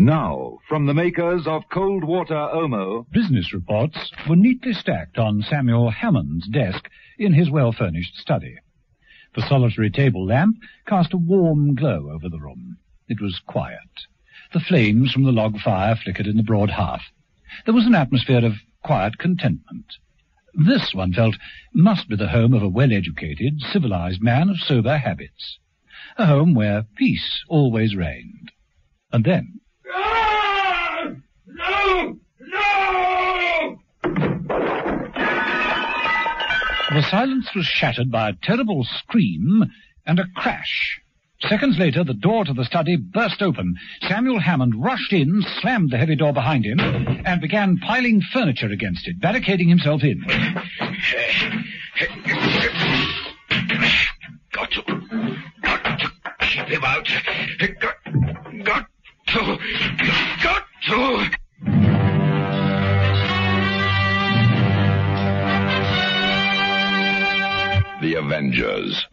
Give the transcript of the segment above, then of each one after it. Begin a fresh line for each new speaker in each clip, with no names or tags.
Now, from the makers of Cold Water Omo,
business reports were neatly stacked on Samuel Hammond's desk in his well-furnished study. The solitary table lamp cast a warm glow over the room. It was quiet. The flames from the log fire flickered in the broad hearth. There was an atmosphere of quiet contentment. This, one felt, must be the home of a well-educated, civilized man of sober habits. A home where peace always reigned. And then...
No!
The silence was shattered by a terrible scream and a crash. Seconds later, the door to the study burst open. Samuel Hammond rushed in, slammed the heavy door behind him, and began piling furniture against it, barricading himself in.
Got to keep him out. Got to.
The Avengers.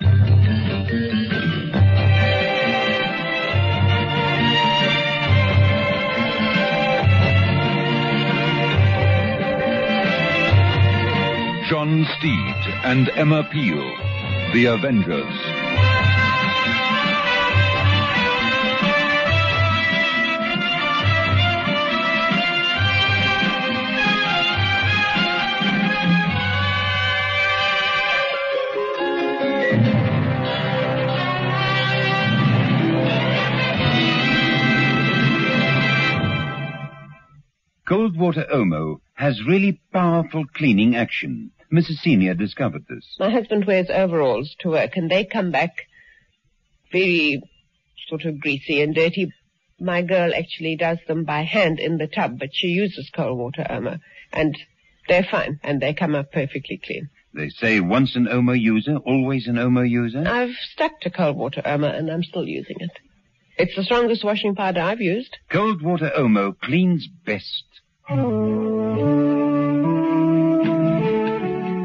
John Steed and Emma Peel, The Avengers.
Cold Water Omo has really powerful cleaning action. Mrs. Senior discovered this.
My husband wears overalls to work, and they come back very sort of greasy and dirty. My girl actually does them by hand in the tub, but she uses Cold Water Omo, and they're fine, and they come up perfectly clean.
They say once an Omo user, always an Omo user.
I've stuck to Cold Water Omo, and I'm still using it. It's the strongest washing powder I've used.
Cold Water Omo cleans best.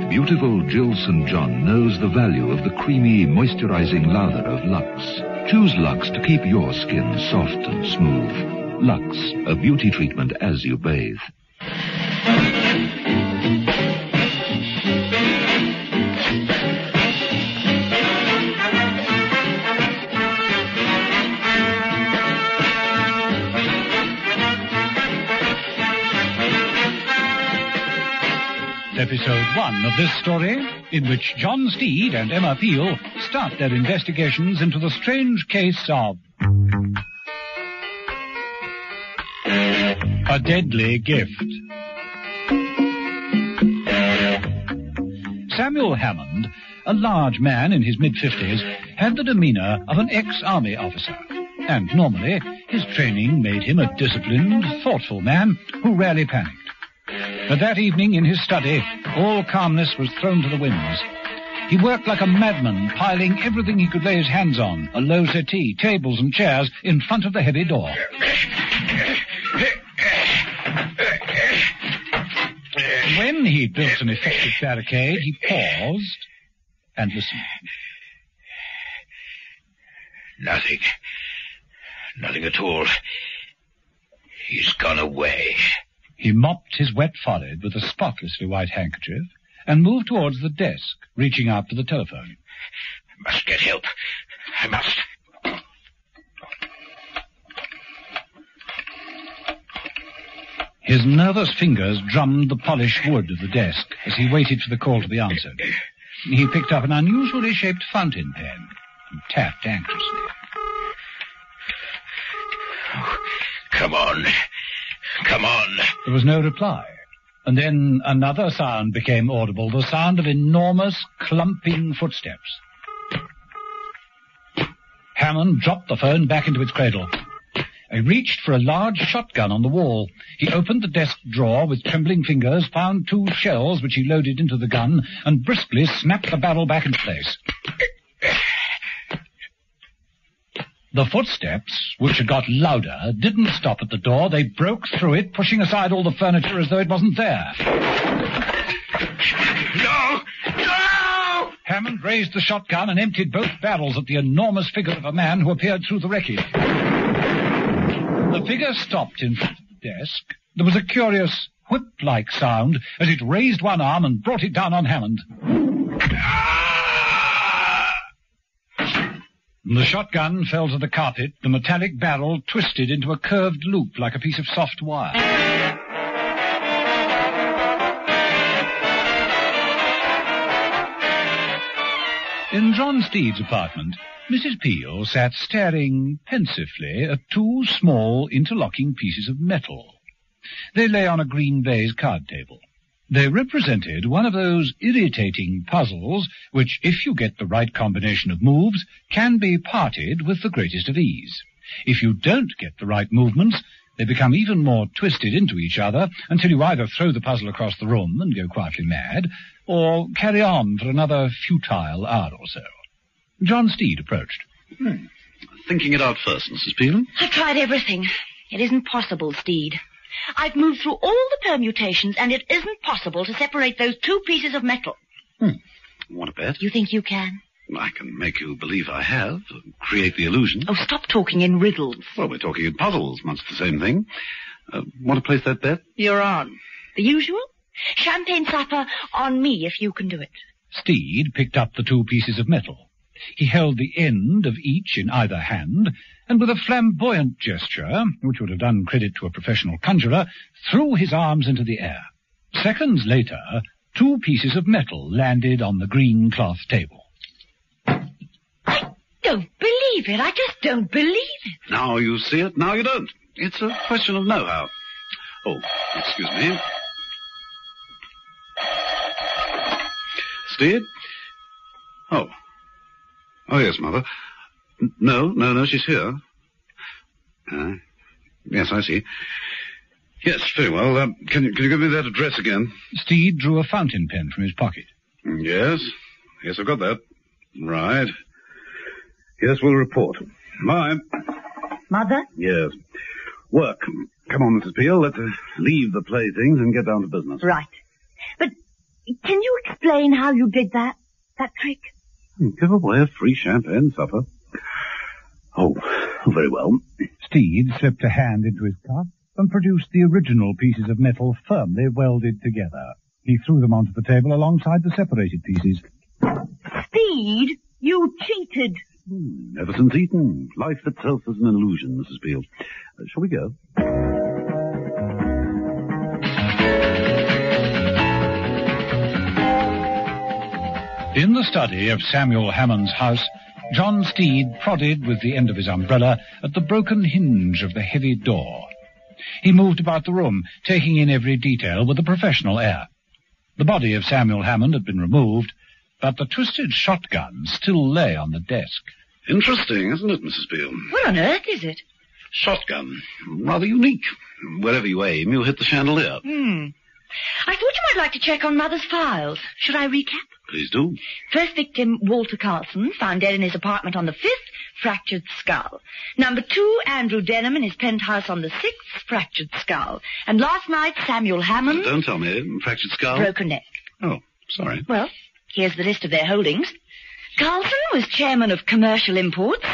Beautiful Jill St. John knows the value of the creamy, moisturizing lather of Lux. Choose Lux to keep your skin soft and smooth. Lux, a beauty treatment as you bathe.
Episode 1 of this story, in which John Steed and Emma Peel start their investigations into the strange case of a deadly gift. Samuel Hammond, a large man in his mid-50s, had the demeanor of an ex-army officer, and normally his training made him a disciplined, thoughtful man who rarely panicked. But that evening in his study, all calmness was thrown to the winds. He worked like a madman, piling everything he could lay his hands on, a low settee, tables and chairs, in front of the heavy door. When he built an effective barricade, he paused and listened.
Nothing at all. He's gone away.
He mopped his wet forehead with a spotlessly white handkerchief and moved towards the desk, reaching out to the telephone.
Must get help. I must.
His nervous fingers drummed the polished wood of the desk as he waited for the call to be answered. He picked up an unusually shaped fountain pen and tapped anxiously.
Oh, come on.
There was no reply. And then another sound became audible, the sound of enormous, clumping footsteps. Hammond dropped the phone back into its cradle. He reached for a large shotgun on the wall. He opened the desk drawer with trembling fingers, found 2 shells which he loaded into the gun, and briskly snapped the barrel back into place. The footsteps, which had got louder, didn't stop at the door. They broke through it, pushing aside all the furniture as though it wasn't there.
No!
Hammond raised the shotgun and emptied both barrels at the enormous figure of a man who appeared through the wreckage. The the figure stopped in front of the desk, there was a curious whip-like sound as it raised one arm and brought it down on Hammond. The shotgun fell to the carpet, the metallic barrel twisted into a curved loop like a piece of soft wire. In John Steed's apartment, Mrs. Peel sat staring pensively at two small interlocking pieces of metal. They lay on a green baize card table. They represented one of those irritating puzzles which, if you get the right combination of moves, can be parted with the greatest of ease. If you don't get the right movements, they become even more twisted into each other until you either throw the puzzle across the room and go quietly mad, or carry on for another futile hour or so. John Steed approached.
Thinking it out first, Mrs. Peel.
I've tried everything. It isn't possible, Steed. I've moved through all the permutations, and it isn't possible to separate those two pieces of metal.
Want a bet?
You think you can?
I can make you believe I have. Create the illusion.
Oh, stop talking in riddles.
Well, we're talking in puzzles. Much the same thing. Want to place that bet?
You're on. The usual? Champagne supper on me if you can do it.
Steed picked up the two pieces of metal. He held the end of each in either hand, and with a flamboyant gesture, which would have done credit to a professional conjurer, threw his arms into the air. Seconds later, two pieces of metal landed on the green cloth table.
I don't believe it. I just don't believe it.
Now you see it, now you don't. It's a question of know-how. Oh, excuse me. Steed? Oh, yes, Mother. No, she's here. Yes, I see. Yes, very well. Can you give me that address again?
Steed drew a fountain pen from his pocket.
Yes, I've got that. Right. Yes, we'll report. Bye.
Mother?
Yes. Work. Come on, Mrs. Peel. Let's leave the playthings and get down to business.
Right. But can you explain how you did that trick?
Give away a free champagne supper. Oh, very well.
Steed slipped a hand into his cuff and produced the original pieces of metal firmly welded together. He threw them onto the table alongside the separated pieces.
Steed, you cheated.
Ever since Eton, life itself is an illusion, Mrs. Peel. Shall we go?
In the study of Samuel Hammond's house, John Steed prodded with the end of his umbrella at the broken hinge of the heavy door. He moved about the room, taking in every detail with a professional air. The body of Samuel Hammond had been removed, but the twisted shotgun still lay on the desk.
Interesting, isn't it, Mrs. Peel?
What on earth is it?
Shotgun. Rather unique. Wherever you aim, you hit the chandelier.
I thought you might like to check on Mother's files. Should I recap?
Please do.
First victim, Walter Carlson, found dead in his apartment on the 5th, fractured skull. Number 2, Andrew Denham in his penthouse on the 6th, fractured skull. And last night, Samuel Hammond...
Don't tell me. Fractured skull?
Broken neck.
Oh, sorry.
Well, here's the list of their holdings. Carlson was chairman of commercial imports,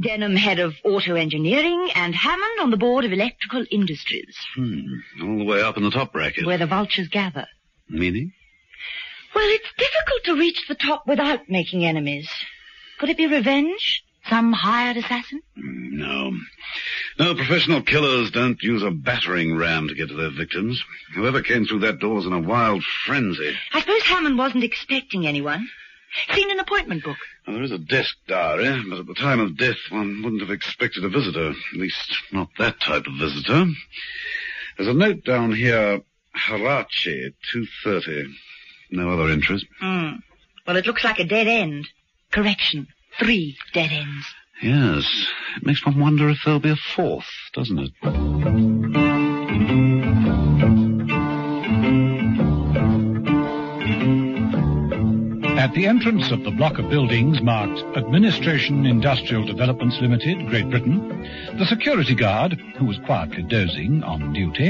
Denham head of auto engineering, and Hammond on the board of electrical industries.
All the way up in the top bracket.
Where the vultures gather.
Meaning?
Well, it's difficult to reach the top without making enemies. Could it be revenge? Some hired assassin?
No. No, professional killers don't use a battering ram to get to their victims. Whoever came through that door was in a wild frenzy.
I suppose Hammond wasn't expecting anyone. Seen an appointment book?
Well, there is a desk diary, but at the time of death one wouldn't have expected a visitor. At least, not that type of visitor. There's a note down here, Harachi, 2:30. No other interest.
Well, it looks like a dead end. Correction, 3 dead ends.
Yes, it makes one wonder if there'll be a fourth, doesn't it?
At the entrance of the block of buildings marked Administration Industrial Developments Limited, Great Britain, the security guard, who was quietly dozing on duty,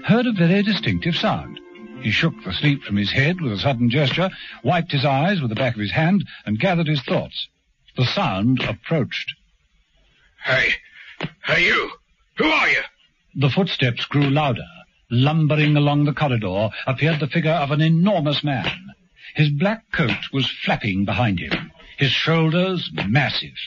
heard a very distinctive sound. He shook the sleep from his head with a sudden gesture, wiped his eyes with the back of his hand, and gathered his thoughts. The sound approached.
Hey, you! Who are you?
The footsteps grew louder. Lumbering along the corridor appeared the figure of an enormous man. His black coat was flapping behind him, his shoulders massive,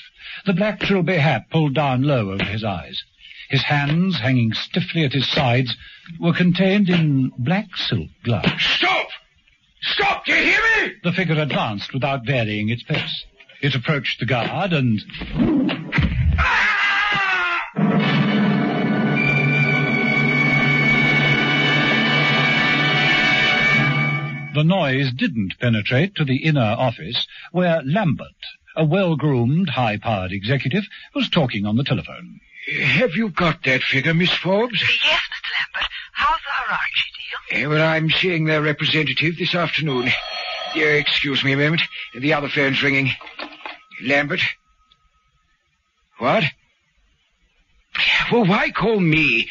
the black trilby hat pulled down low over his eyes. His hands, hanging stiffly at his sides, were contained in black silk gloves.
Stop! Stop! Do you hear me?
The figure advanced without varying its pace. It approached the guard and... The noise didn't penetrate to the inner office, where Lambert, a well-groomed, high-powered executive, was talking on the telephone.
Have you got that figure, Miss Forbes?
Yes, Mr. Lambert. How's the Harachi deal?
Well, I'm seeing their representative this afternoon. Excuse me a moment. The other phone's ringing. Lambert? What? Well, why call me?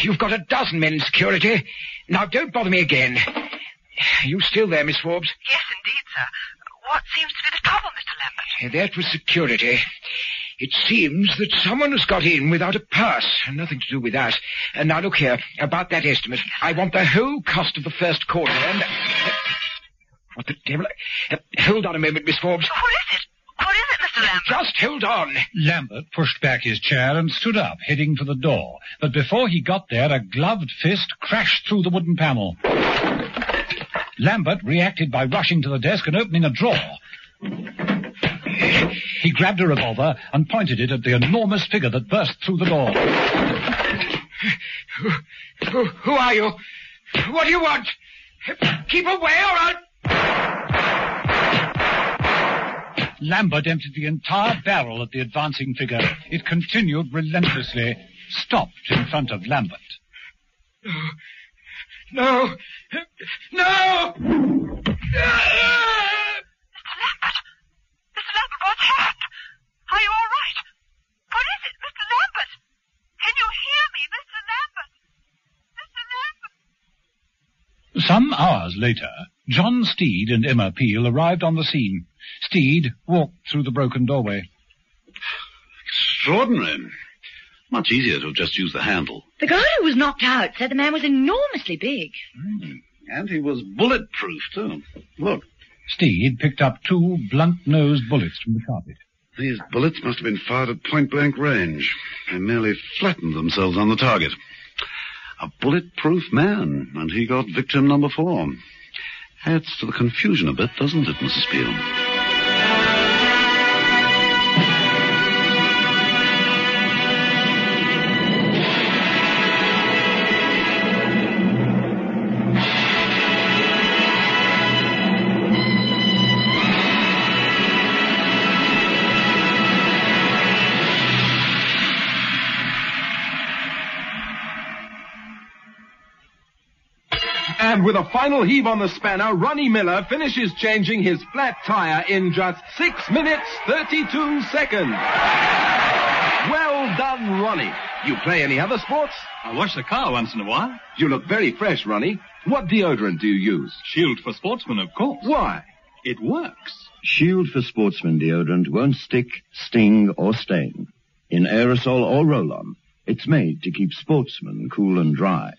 You've got a dozen men in security. Now, don't bother me again. You still there, Miss Forbes?
Yes, indeed, sir. What seems to be the trouble, Mr. Lambert?
That was security. It seems that someone has got in without a pass. Nothing to do with us. Now, look here. About that estimate. I want the whole cost of the first quarter and... What the devil? Hold on a moment, Miss Forbes.
What is it? What is it, Mr. Lambert?
Just hold on.
Lambert pushed back his chair and stood up, heading for the door. But before he got there, a gloved fist crashed through the wooden panel. Lambert reacted by rushing to the desk and opening a drawer. He grabbed a revolver and pointed it at the enormous figure that burst through the door.
Who are you? What do you want? Keep away or I'll...
Lambert emptied the entire barrel at the advancing figure. It continued relentlessly, stopped in front of Lambert.
No! No!
Mr. Lambert! Mr. Lambert, what's happened? Are you all right? What is it, Mr. Lambert? Can you hear me, Mr. Lambert? Mr. Lambert!
Some hours later, John Steed and Emma Peel arrived on the scene. Steed walked through the broken doorway.
Extraordinary. Much easier to have just used the handle.
The guy who was knocked out said the man was enormously big.
And he was bulletproof, too. Look,
Steed picked up 2 blunt-nosed bullets from the carpet.
these bullets must have been fired at point-blank range. They merely flattened themselves on the target. A bulletproof man, and he got victim number 4. Adds to the confusion a bit, doesn't it, Mrs. Peel?
And with a final heave on the spanner, Ronnie Miller finishes changing his flat tire in just 6 minutes, 32 seconds. Well done, Ronnie. You play any other sports?
I wash the car once in a while.
You look very fresh, Ronnie. What deodorant do you use?
Shield for sportsmen, of course.
Why?
It works.
Shield for Sportsmen deodorant won't stick, sting, or stain. In aerosol or roll-on, it's made to keep sportsmen cool and dry.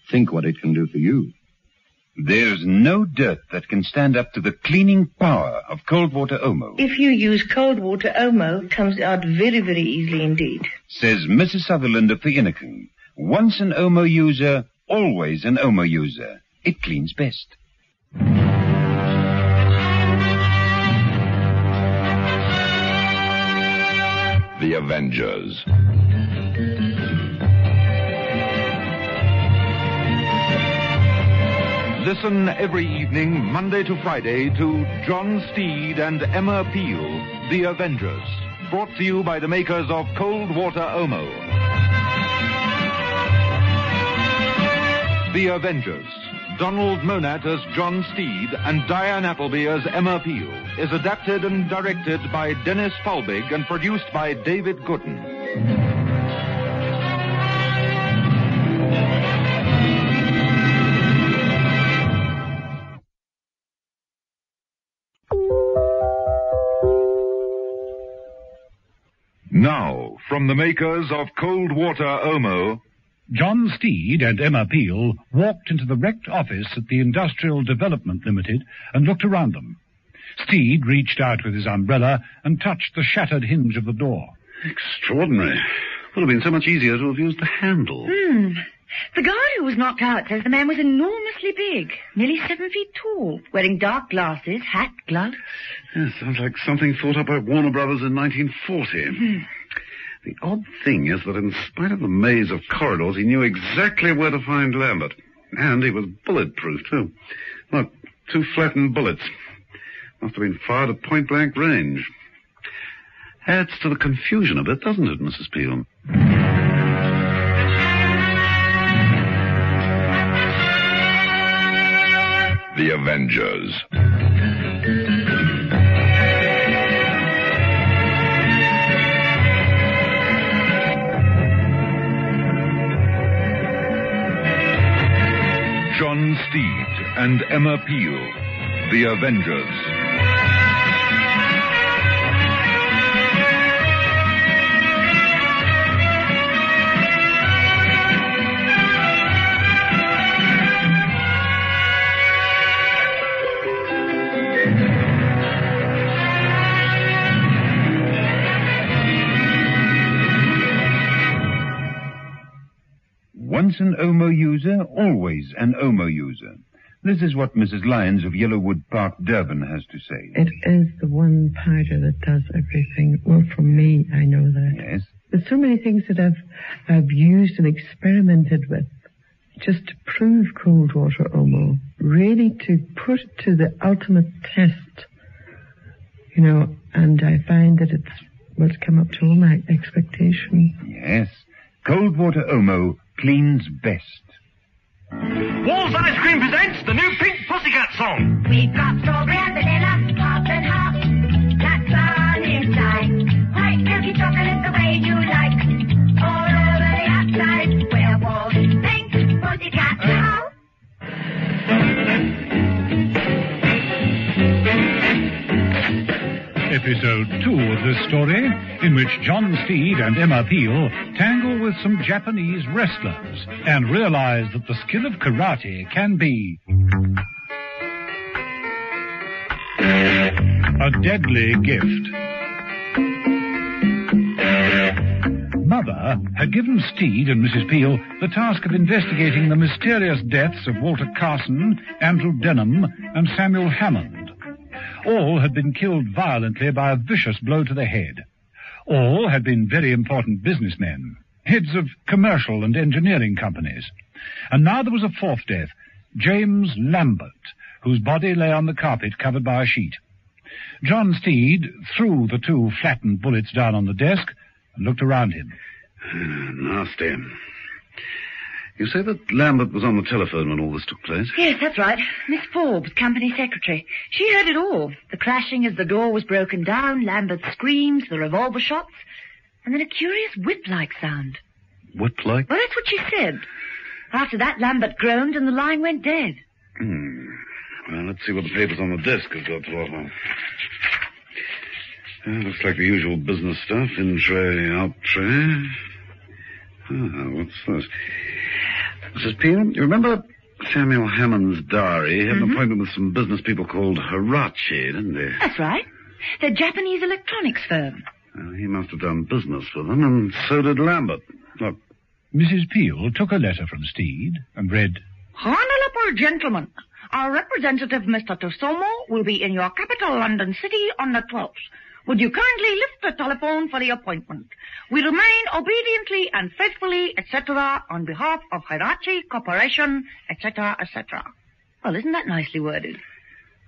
Think what it can do for you.
There's no dirt that can stand up to the cleaning power of cold water Omo,
If you use cold water Omo, it comes out very, very easily indeed.
says Mrs. Sutherland of the Innican. Once an Omo user, always an Omo user. It cleans best.
The Avengers.
Listen every evening, Monday to Friday, to John Steed and Emma Peel, The Avengers. Brought to you by the makers of Cold Water Omo. The Avengers. Donald Monat as John Steed and Diane Appleby as Emma Peel is adapted and directed by Dennis Falbig and produced by David Gooden. Now,
From the makers of Cold Water Omo,
John Steed and Emma Peel walked into the wrecked office at the Industrial Development Limited and looked around them. Steed reached out with his umbrella and touched the shattered hinge of the door.
Extraordinary. Would have been so much easier to have used the handle.
The guard who was knocked out says the man was enormously big, nearly 7 feet tall, wearing dark glasses, hat, gloves.
Yes, sounds like something thought up by Warner Brothers in 1940. The odd thing is that in spite of the maze of corridors, he knew exactly where to find Lambert. And he was bulletproof, too. Look, 2 flattened bullets. Must have been fired at point-blank range. Adds to the confusion a bit, doesn't it, Mrs. Peel?
The Avengers.
John Steed and Emma Peel, The Avengers.
Once an Omo user, always an Omo user. This is what Mrs. Lyons of Yellowwood Park, Durban, has to say.
It is the one powder that does everything. Well, for me, I know that.
Yes.
There's so many things that I've used and experimented with just to prove cold water Omo, really to put it to the ultimate test, and I find that it's come up to all my expectations.
Yes. Cold water Omo cleans best.
Walls Ice Cream presents the new Pink Pussycat song.
We've got strawberry and vanilla, hop and hop. That's on inside. White milky chocolate the way you like. All over the outside. Where walls Pink Pussycat now.
Episode 2 of this story, in which John Steed and Emma Peel tangle with some Japanese wrestlers and realize that the skill of karate can be a deadly gift. Mother had given Steed and Mrs. Peel the task of investigating the mysterious deaths of Walter Carson, Andrew Denham, and Samuel Hammond. All had been killed violently by a vicious blow to the head. All had been very important businessmen, heads of commercial and engineering companies. And now there was a fourth death, James Lambert, whose body lay on the carpet covered by a sheet. John Steed threw the 2 flattened bullets down on the desk and looked around him.
Nasty. You say that Lambert was on the telephone when all this took place?
Yes, that's right. Miss Forbes, company secretary. She heard it all. The crashing as the door was broken down, Lambert's screams, the revolver shots, and then a curious whip-like sound.
Whip-like?
Well, that's what she said. After that, Lambert groaned and the line went dead.
Well, let's see what the papers on the desk have got to offer. Looks like the usual business stuff. In tray, out tray. What's this? Mrs. Peel, you remember Samuel Hammond's diary? He had an appointment with some business people called Hirachi, didn't he?
That's right. They're a Japanese electronics firm.
Well, he must have done business with them, and so did Lambert. Look.
Mrs. Peel took a letter from Steed and read,
Honorable gentlemen, our representative, Mr. Tosomo, will be in your capital, London City, on the 12th. Would you kindly lift the telephone for the appointment? We remain obediently and faithfully, etc., on behalf of Hirachi Corporation, etc., etc. Well, isn't that nicely worded?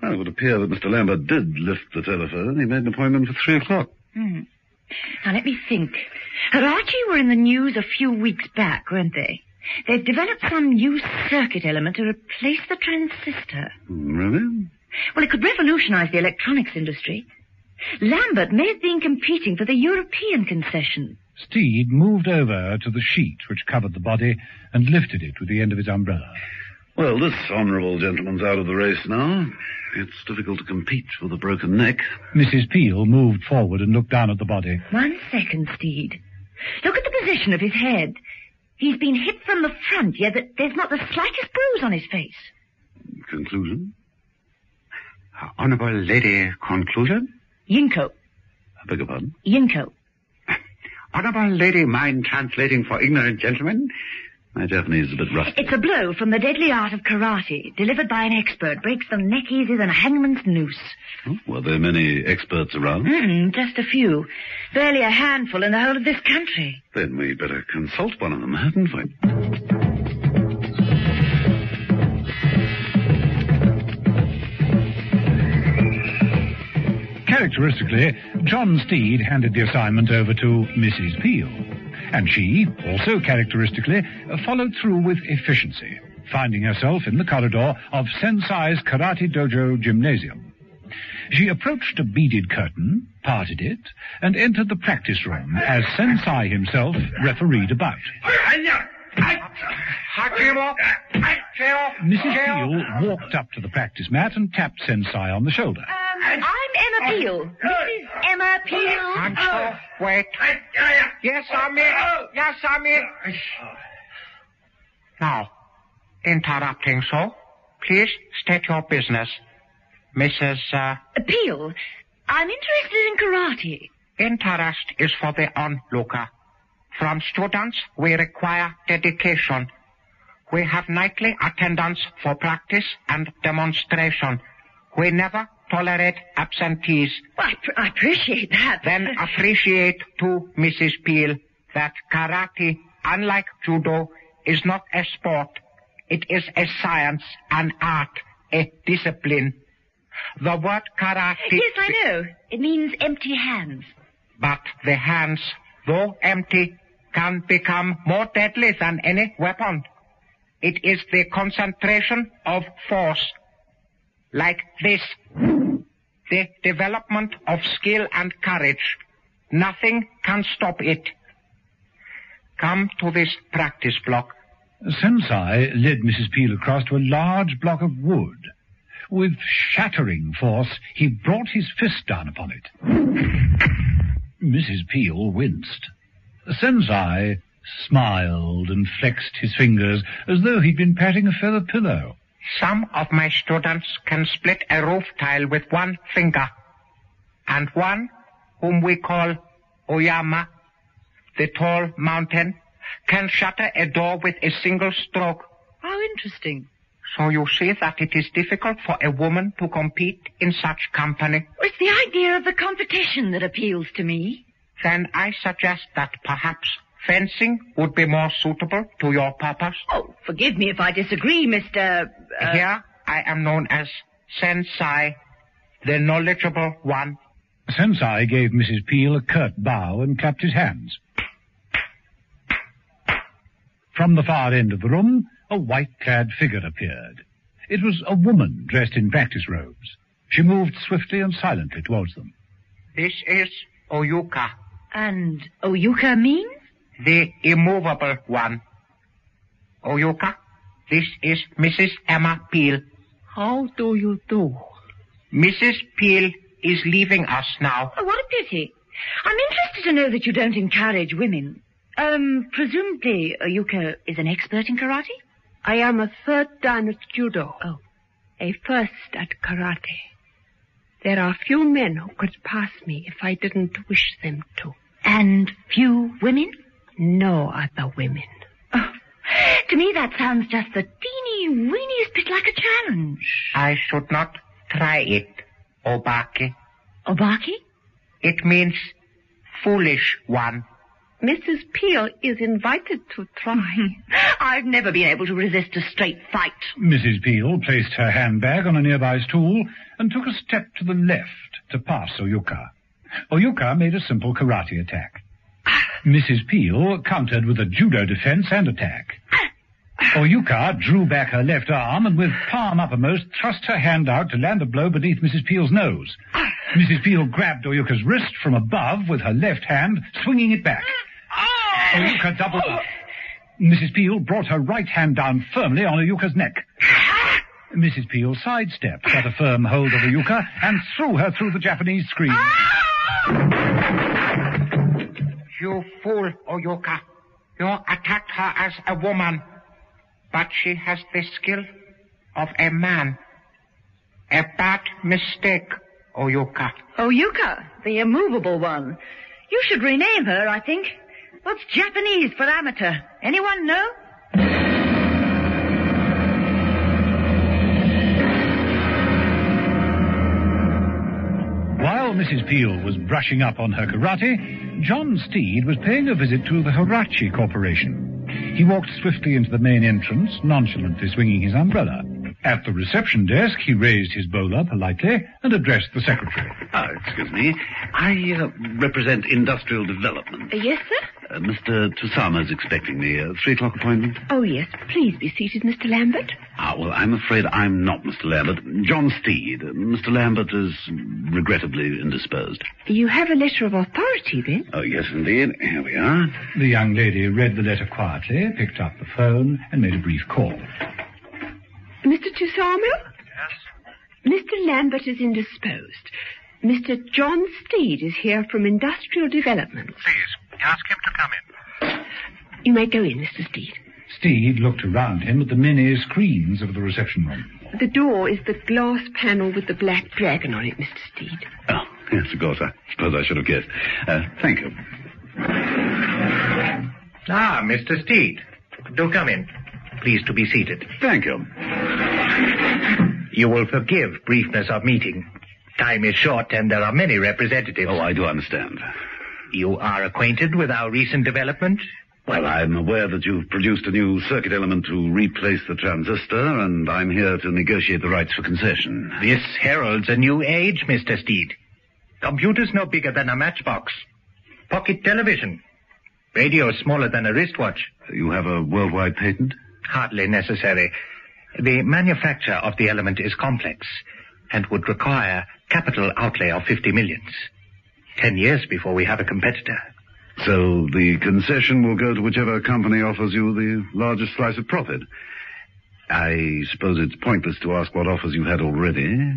Well, it would appear that Mr. Lambert did lift the telephone. He made an appointment for 3 o'clock.
Now, let me think. Hirachi were in the news a few weeks back, weren't they? They've developed some new circuit element to replace the transistor.
Really?
Well, it could revolutionize the electronics industry. Lambert may have been competing for the European concession.
Steed moved over to the sheet which covered the body and lifted it with the end of his umbrella.
Well, this honourable gentleman's out of the race now. It's difficult to compete with a broken neck.
Mrs. Peel moved forward and looked down at the body.
1 second, Steed. Look at the position of his head. He's been hit from the front, yet there's not the slightest bruise on his face.
Conclusion? Honourable Lady, conclusion?
Yinko.
I beg your pardon?
Yinko.
Honourable Lady, mind translating for ignorant gentlemen? My Japanese is a bit rusty.
It's a blow from the deadly art of karate, delivered by an expert. Breaks the neck easier than a hangman's noose.
Oh, were there many experts around?
Just a few. Barely a handful in the whole of this country.
Then we'd better consult one of them, hadn't we?
Characteristically, John Steed handed the assignment over to Mrs. Peel. And she, also characteristically, followed through with efficiency, finding herself in the corridor of Sensei's Karate Dojo Gymnasium. She approached a beaded curtain, parted it, and entered the practice room as Sensei himself refereed a bout. Mrs. Peel walked up to the practice mat and tapped Sensei on the shoulder.
I'm Emma Peel. Mrs. Emma Peel.
Wait. Yes, I'm in. Yes, I'm in. Now, interrupting so, please state your business. Mrs.
Peel, I'm interested in karate.
Interest is for the onlooker. From students, we require dedication. We have nightly attendance for practice and demonstration. We never tolerate absentees.
Well, I appreciate that.
Then appreciate, too, Mrs. Peel, that karate, unlike judo, is not a sport. It is a science, an art, a discipline. The word karate...
Yes, I know. It means empty hands.
But the hands, though empty, can become more deadly than any weapon. It is the concentration of force. Like this. The development of skill and courage. Nothing can stop it. Come to this practice block.
Sensei led Mrs. Peel across to a large block of wood. With shattering force, he brought his fist down upon it. Mrs. Peel winced. Sensei smiled and flexed his fingers as though he'd been patting a feather pillow.
Some of my students can split a roof tile with one finger. And one, whom we call Oyama, the tall mountain, can shatter a door with a single stroke.
How interesting.
So you see that it is difficult for a woman to compete in such company.
It's the idea of the competition that appeals to me.
Then I suggest that perhaps fencing would be more suitable to your purpose.
Oh, forgive me if I disagree, Mr.
Here I am known as Sensei, the knowledgeable one.
Sensei gave Mrs. Peel a curt bow and clapped his hands. From the far end of the room, a white-clad figure appeared. It was a woman dressed in practice robes. She moved swiftly and silently towards them.
This is Oyuka.
And Oyuka means?
The immovable one. Oyuka, this is Mrs. Emma Peel.
How do you do?
Mrs. Peel is leaving us now.
Oh, what a pity. I'm interested to know that you don't encourage women. Presumably Oyuka is an expert in karate?
I am a third dan at judo.
Oh.
A first at karate. There are few men who could pass me if I didn't wish them to.
And few women?
No other women.
Oh, to me that sounds just the teeny-weeniest bit like a challenge.
I should not try it, Obaki.
Obaki?
It means foolish one.
Mrs. Peel is invited to try.
I've never been able to resist a straight fight.
Mrs. Peel placed her handbag on a nearby stool and took a step to the left to pass Oyuka. Oyuka made a simple karate attack. Mrs. Peel countered with a judo defense and attack. Oyuka drew back her left arm and with palm uppermost thrust her hand out to land a blow beneath Mrs. Peel's nose. Mrs. Peel grabbed Oyuka's wrist from above with her left hand, swinging it back. Oyuka doubled up. Mrs. Peel brought her right hand down firmly on Oyuka's neck. Mrs. Peel sidestepped, got a firm hold of Oyuka, and threw her through the Japanese screen.
You fool, fool, Oyuka. You attacked her as a woman, but she has the skill of a man. A bad mistake, Oyuka.
Oyuka, the immovable one. You should rename her, I think. What's Japanese for amateur? Anyone know?
While Mrs. Peel was brushing up on her karate, John Steed was paying a visit to the Hirachi Corporation. He walked swiftly into the main entrance, nonchalantly swinging his umbrella. At the reception desk, he raised his bowler politely and addressed the secretary.
Excuse me. I represent Industrial Development.
Yes, sir?
Mr. Tusama's expecting me. 3 o'clock appointment?
Oh, yes. Please be seated, Mr. Lambert.
Well, I'm afraid I'm not Mr. Lambert. John Steed. Mr. Lambert is regrettably indisposed.
You have a letter of authority, then?
Oh, yes, indeed. Here we are.
The young lady read the letter quietly, picked up the phone, and made a brief call.
Mr. Tusamo? Yes? Mr. Lambert is indisposed. Mr. John Steed is here from Industrial Development.
Please, ask him to come in.
You may go in, Mr. Steed.
Steed looked around him at the many screens of the reception room.
The door is the glass panel with the black dragon on it, Mr. Steed.
Oh, yes, of course. I suppose I should have guessed. Thank you.
Mr. Steed. Do come in. Please to be seated.
Thank you.
You will forgive briefness of meeting. Time is short and there are many representatives.
Oh, I do understand.
You are acquainted with our recent development?
Well, I'm aware that you've produced a new circuit element to replace the transistor, and I'm here to negotiate the rights for concession.
This heralds a new age, Mr. Steed. Computers no bigger than a matchbox. Pocket television. Radio smaller than a wristwatch.
You have a worldwide patent?
Hardly necessary. The manufacture of the element is complex and would require capital outlay of 50 millions. 10 years before we have a competitor.
So the concession will go to whichever company offers you the largest slice of profit. I suppose it's pointless to ask what offers you've had already.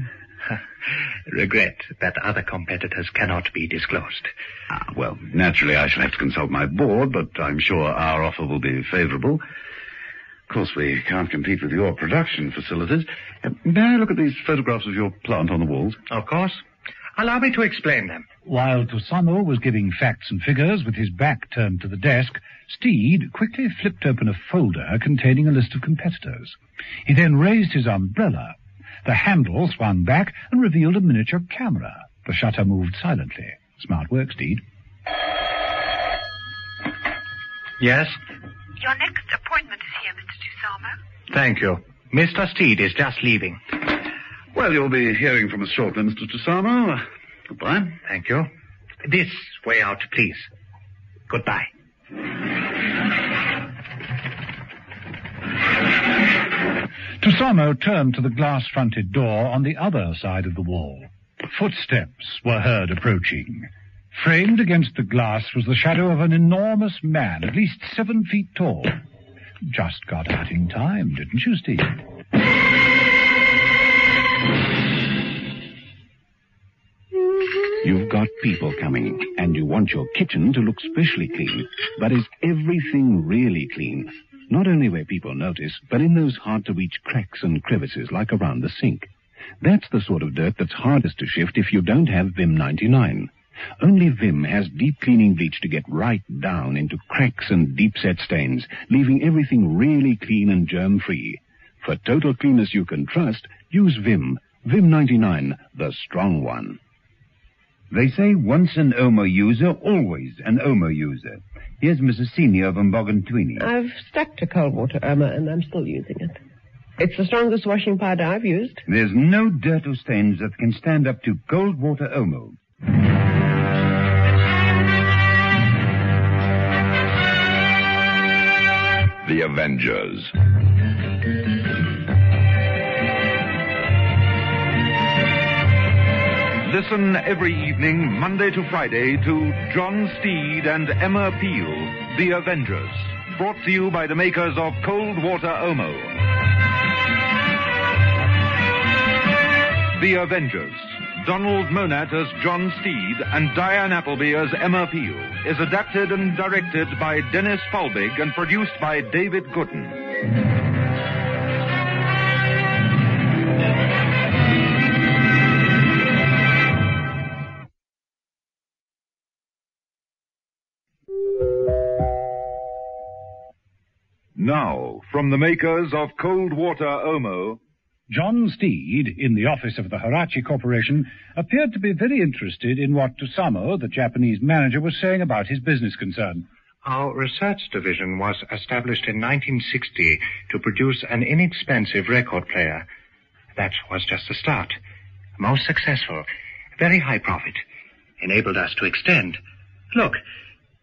Regret that other competitors cannot be disclosed.
Well, naturally I shall have to consult my board, but I'm sure our offer will be favorable. Of course, we can't compete with your production facilities. May I look at these photographs of your plant on the walls?
Of course. Allow me to explain them.
While Tusamo was giving facts and figures with his back turned to the desk, Steed quickly flipped open a folder containing a list of competitors. He then raised his umbrella. The handle swung back and revealed a miniature camera. The shutter moved silently. Smart work, Steed.
Yes?
Your next appointment is here, Mr. Tusamo.
Thank you. Mr. Steed is just leaving.
Well, you'll be hearing from us shortly, Mr. Tusamo. Goodbye.
Thank you. This way out, please. Goodbye.
Tusamo turned to the glass-fronted door on the other side of the wall. Footsteps were heard approaching. Framed against the glass was the shadow of an enormous man, at least 7 feet tall. Just got out in time, didn't you, Steve?
You've got people coming, and you want your kitchen to look specially clean. But is everything really clean? Not only where people notice, but in those hard-to-reach cracks and crevices like around the sink. That's the sort of dirt that's hardest to shift if you don't have Vim 99. Only Vim has deep cleaning bleach to get right down into cracks and deep-set stains, leaving everything really clean and germ-free. For total cleanness you can trust, use Vim. Vim 99, the strong one.
They say once an Omo user, always an Omo user. Here's Mrs. Senior of Mbogantwini.
I've stuck to cold water, Irma, and I'm still using it. It's the strongest washing powder I've used.
There's no dirt or stains that can stand up to cold water Omo.
The Avengers.
Listen every evening, Monday to Friday, to John Steed and Emma Peel, The Avengers. Brought to you by the makers of Cold Water Omo. The Avengers, Donald Monat as John Steed and Diane Appleby as Emma Peel is adapted and directed by Dennis Falbig and produced by David Gooden. Now, from the makers of Cold Water Omo,
John Steed, in the office of the Hirachi Corporation, appeared to be very interested in what Tusamo, the Japanese manager, was saying about his business concern.
Our research division was established in 1960 to produce an inexpensive record player. That was just the start. Most successful, very high profit. Enabled us to extend. Look,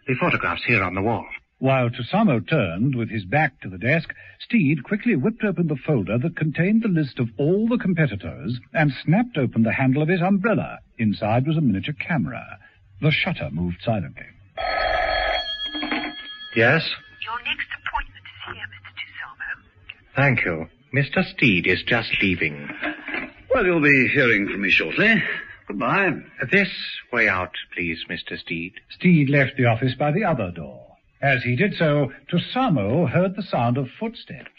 the photographs here on the wall.
While Tusamo turned with his back to the desk, Steed quickly whipped open the folder that contained the list of all the competitors and snapped open the handle of his umbrella. Inside was a miniature camera. The shutter moved silently.
Yes?
Your next appointment is here, Mr. Tusamo.
Thank you. Mr. Steed is just leaving.
Well, you'll be hearing from me shortly. Goodbye.
This way out, please, Mr. Steed.
Steed left the office by the other door. As he did so, Tusamo heard the sound of footsteps.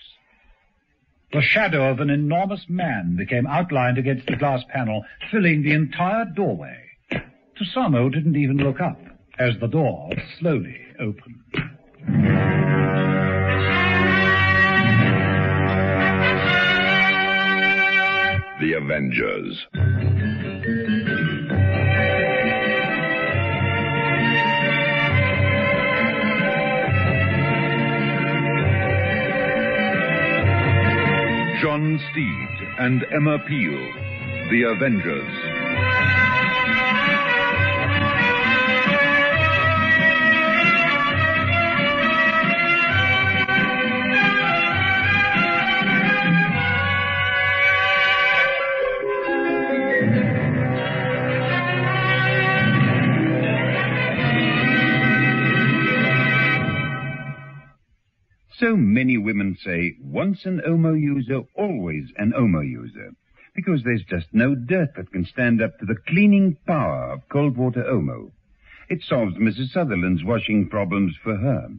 The shadow of an enormous man became outlined against the glass panel, filling the entire doorway. Tusamo didn't even look up as the door slowly opened.
The Avengers.
John Steed and Emma Peel, The Avengers.
So many women say, once an Omo user, always an Omo user, because there's just no dirt that can stand up to the cleaning power of cold water Omo. It solves Mrs. Sutherland's washing problems for her.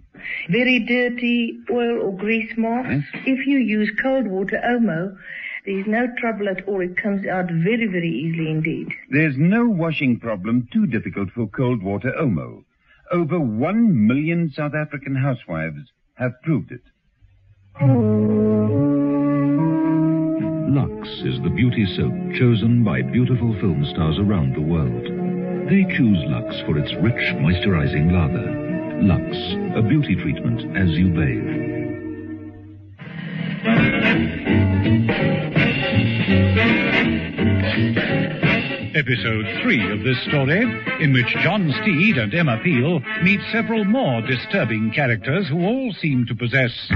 Very dirty oil or grease marks. If you use cold water Omo, there's no trouble at all. It comes out very, very easily indeed.
There's no washing problem too difficult for cold water Omo. Over 1 million South African housewives have proved it.
Lux is the beauty soap chosen by beautiful film stars around the world. They choose Lux for its rich, moisturizing lather. Lux, a beauty treatment as you bathe.
Episode 3 of this story, in which John Steed and Emma Peel meet several more disturbing characters who all seem to possess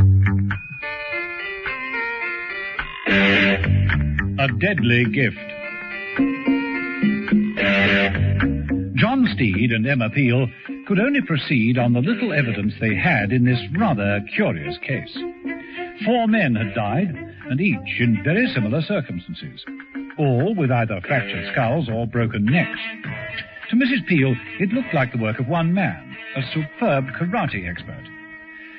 a deadly gift. John Steed and Emma Peel could only proceed on the little evidence they had in this rather curious case. 4 men had died, and each in very similar circumstances, all with either fractured skulls or broken necks. To Mrs. Peel, it looked like the work of one man, a superb karate expert.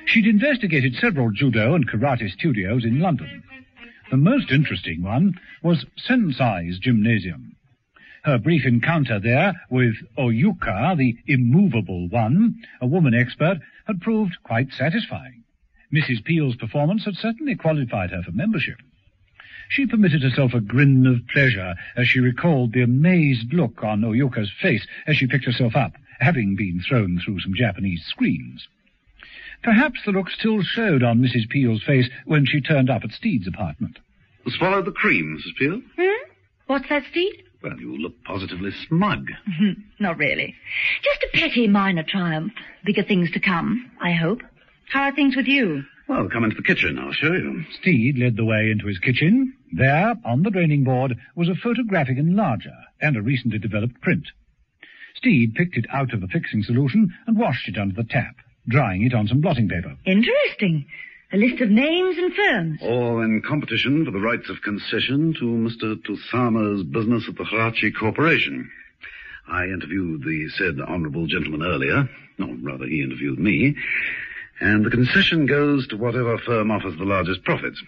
She'd investigated several judo and karate studios in London. The most interesting one was Sensei's gymnasium. Her brief encounter there with Oyuka, the immovable one, a woman expert, had proved quite satisfying. Mrs. Peel's performance had certainly qualified her for membership. She permitted herself a grin of pleasure as she recalled the amazed look on Oyuka's face as she picked herself up, having been thrown through some Japanese screens. Perhaps the look still showed on Mrs. Peel's face when she turned up at Steed's apartment.
Swallow the cream, Mrs. Peel.
What's that, Steed?
Well, you look positively smug.
Not really. Just a petty minor triumph. Bigger things to come, I hope. How are things with you?
Well, come into the kitchen, I'll show you.
Steed led the way into his kitchen. There, on the draining board, was a photographic enlarger and a recently developed print. Steed picked it out of the fixing solution and washed it under the tap, drying it on some blotting paper.
Interesting. A list of names and firms.
All in competition for the rights of concession to Mr. Tusama's business at the Hirachi Corporation. I interviewed the said honourable gentleman earlier. No, rather, he interviewed me. And the concession goes to whatever firm offers the largest profits.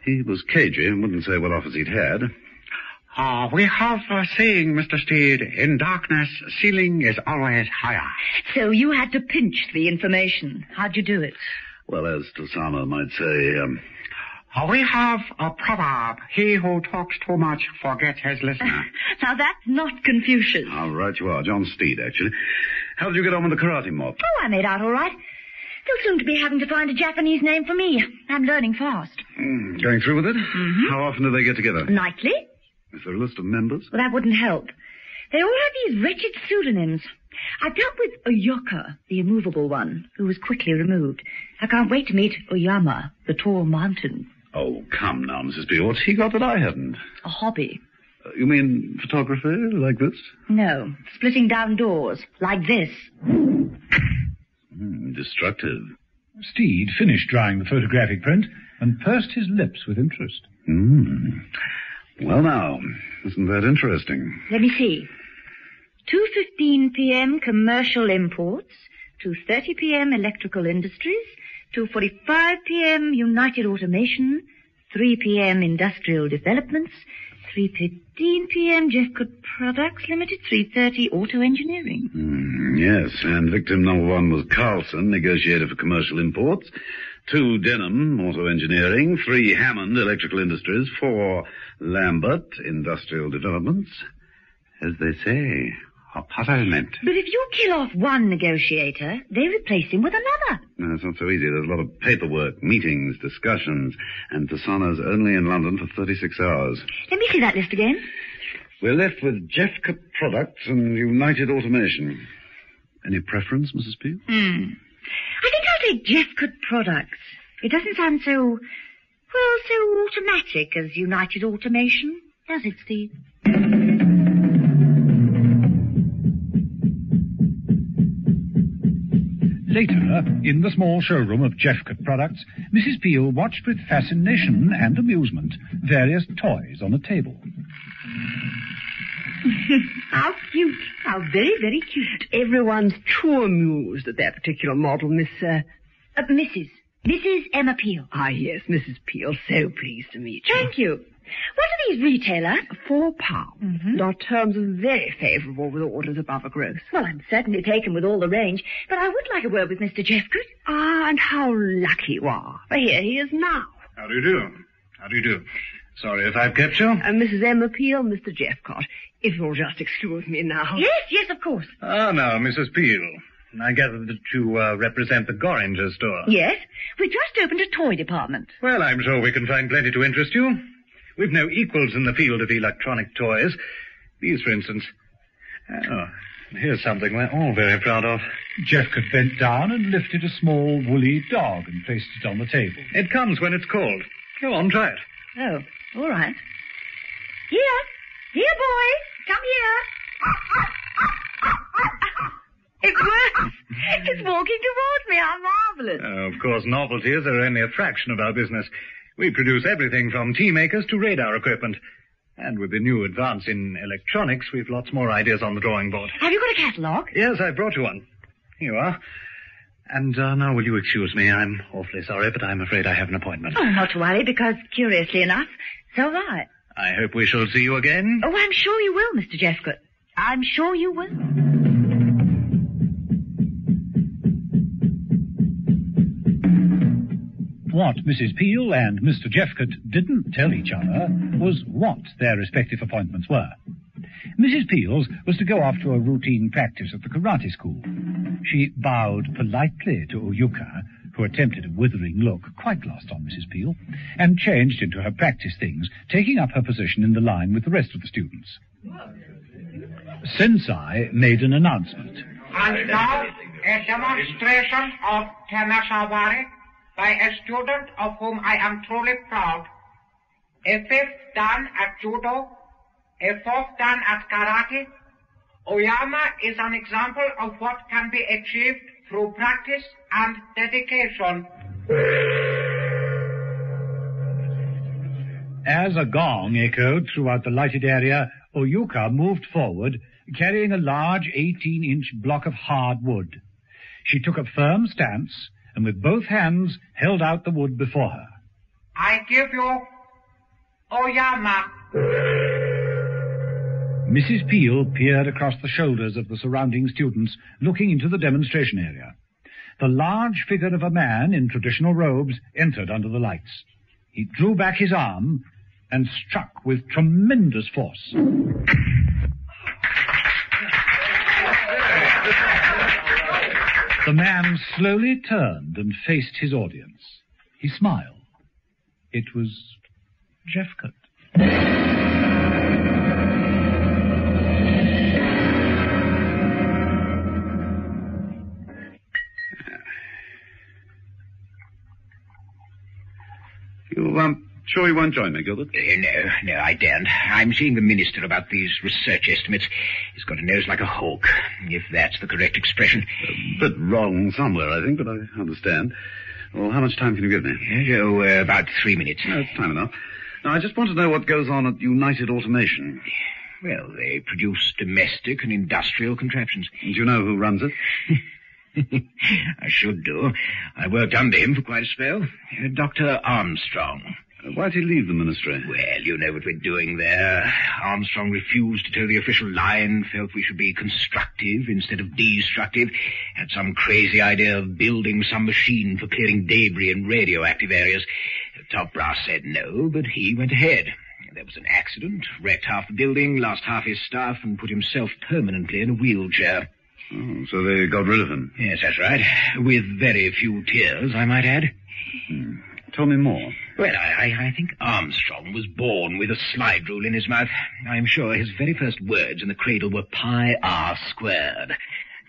He was cagey and wouldn't say what offers he'd had.
We have a saying, Mr. Steed, in darkness, ceiling is always higher.
So you had to pinch the information. How'd you do it?
Well, as Tusama might say,
We have a proverb, he who talks too much forgets his listener.
Now that's not Confucius.
All right, you are. John Steed, actually. How did you get on with the karate mob?
Oh, I made out all right. They'll soon to be having to find a Japanese name for me. I'm learning fast.
Going through with it?
Mm-hmm.
How often do they get together?
Nightly.
Is there a list of members?
Well, that wouldn't help. They all have these wretched pseudonyms. I dealt with Oyoka, the immovable one, who was quickly removed. I can't wait to meet Oyama, the tall mountain.
Oh, come now, Mrs. B. What's he got that I hadn't?
A hobby.
You mean photography, like this?
No, splitting down doors, like this.
Destructive.
Steed finished drying the photographic print and pursed his lips with interest.
Well, now, isn't that interesting?
Let me see. 2:15 p.m. commercial imports, 2:30 p.m. electrical industries, 2:45 p.m. United Automation, 3 p.m. industrial developments, 3:15 p.m. Jeffcoat Products Limited, 3:30 auto engineering.
Yes, and victim number 1 was Carlson, negotiator for commercial imports, 2 Denham, auto engineering, 3 Hammond, electrical industries, 4 Lambert, industrial developments. As they say, a puzzlement.
But if you kill off one negotiator, they replace him with another.
No, it's not so easy. There's a lot of paperwork, meetings, discussions, and Tusana's only in London for 36 hours.
Let me see that list again.
We're left with Jeffcoat Products and United Automation. Any preference, Mrs. Peel?
I think I'll take Jeffcoat Products. It doesn't sound so automatic as United Automation, does it, Steve?
Later, in the small showroom of Jeffcoat Products, Mrs. Peel watched with fascination and amusement various toys on a table.
How cute. How very, very cute. Everyone's too amused at that particular model,
Mrs. Emma Peel.
Ah, yes, Mrs. Peel. So pleased to meet you.
Thank you. What are these retailer?
£4. Our terms are very favourable with orders above a gross.
Well, I'm certainly taken with all the range, but I would like a word with Mr. Jeffcoat.
Ah, and how lucky you are. For here he is now.
How do you do? How do you do? Sorry if I've kept you.
Mrs. Emma Peel, Mr. Jeffcoat. If you'll just excuse me now.
Yes, of course.
Ah, now, Mrs. Peel. I gather that you represent the Gorringer store.
Yes. We just opened a toy department.
Well, I'm sure we can find plenty to interest you. We've no equals in the field of electronic toys. These, for instance. Oh, here's something we're all very proud of.
Jeffcoat bent down and lifted a small woolly dog and placed it on the table.
It comes when it's called. Go on, try it.
Oh, all right. Here, boy, come here. It works. It's walking towards me. How marvellous.
Of course, novelties are only a fraction of our business. We produce everything from tea makers to radar equipment. And with the new advance in electronics, we've lots more ideas on the drawing board.
Have you got a catalogue?
Yes, I brought you one. Here you are. And now will you excuse me? I'm awfully sorry, but I'm afraid I have an appointment.
Oh, not to worry, because, curiously enough, so have I.
I hope we shall see you again.
Oh, I'm sure you will, Mr. Jeffcoat. I'm sure you will.
What Mrs. Peel and Mr. Jeffcoat didn't tell each other was what their respective appointments were. Mrs. Peel's was to go off to a routine practice at the karate school. She bowed politely to Oyuka, who attempted a withering look, quite lost on Mrs. Peel, and changed into her practice things, taking up her position in the line with the rest of the students. Sensei made an announcement.
And now, a demonstration of Temesawari by a student of whom I am truly proud. A 5th dan at judo, a 4th dan at karate. Oyama is an example of what can be achieved through practice and dedication.
As a gong echoed throughout the lighted area, Oyuka moved forward, carrying a large 18-inch block of hard wood. She took a firm stance, and with both hands held out the wood before her.
I give you Oyama.
Mrs. Peel peered across the shoulders of the surrounding students, looking into the demonstration area. The large figure of a man in traditional robes entered under the lights. He drew back his arm and struck with tremendous force. The man slowly turned and faced his audience. He smiled. It was Jeffcott.
Sure you won't join me, Gilbert?
No, I daren't. I'm seeing the minister about these research estimates. He's got a nose like a hawk, if that's the correct expression.
A bit wrong somewhere, I think, but I understand. Well, how much time can you give me?
About 3 minutes.
No, it's time enough. Now, I just want to know what goes on at United Automation.
Well, they produce domestic and industrial contraptions.
Do you know who runs it?
I should do. I worked under him for quite a spell. Dr. Armstrong.
Why'd he leave the ministry?
Well, you know what we're doing there. Armstrong refused to toe the official line, felt we should be constructive instead of destructive, had some crazy idea of building some machine for clearing debris in radioactive areas. The top brass said no, but he went ahead. There was an accident, wrecked half the building, lost half his staff, and put himself permanently in a wheelchair.
Oh, so they got rid of him?
Yes, that's right. With very few tears, I might add.
Tell me more.
Well, I think Armstrong was born with a slide rule in his mouth. I'm sure his very first words in the cradle were pi r squared.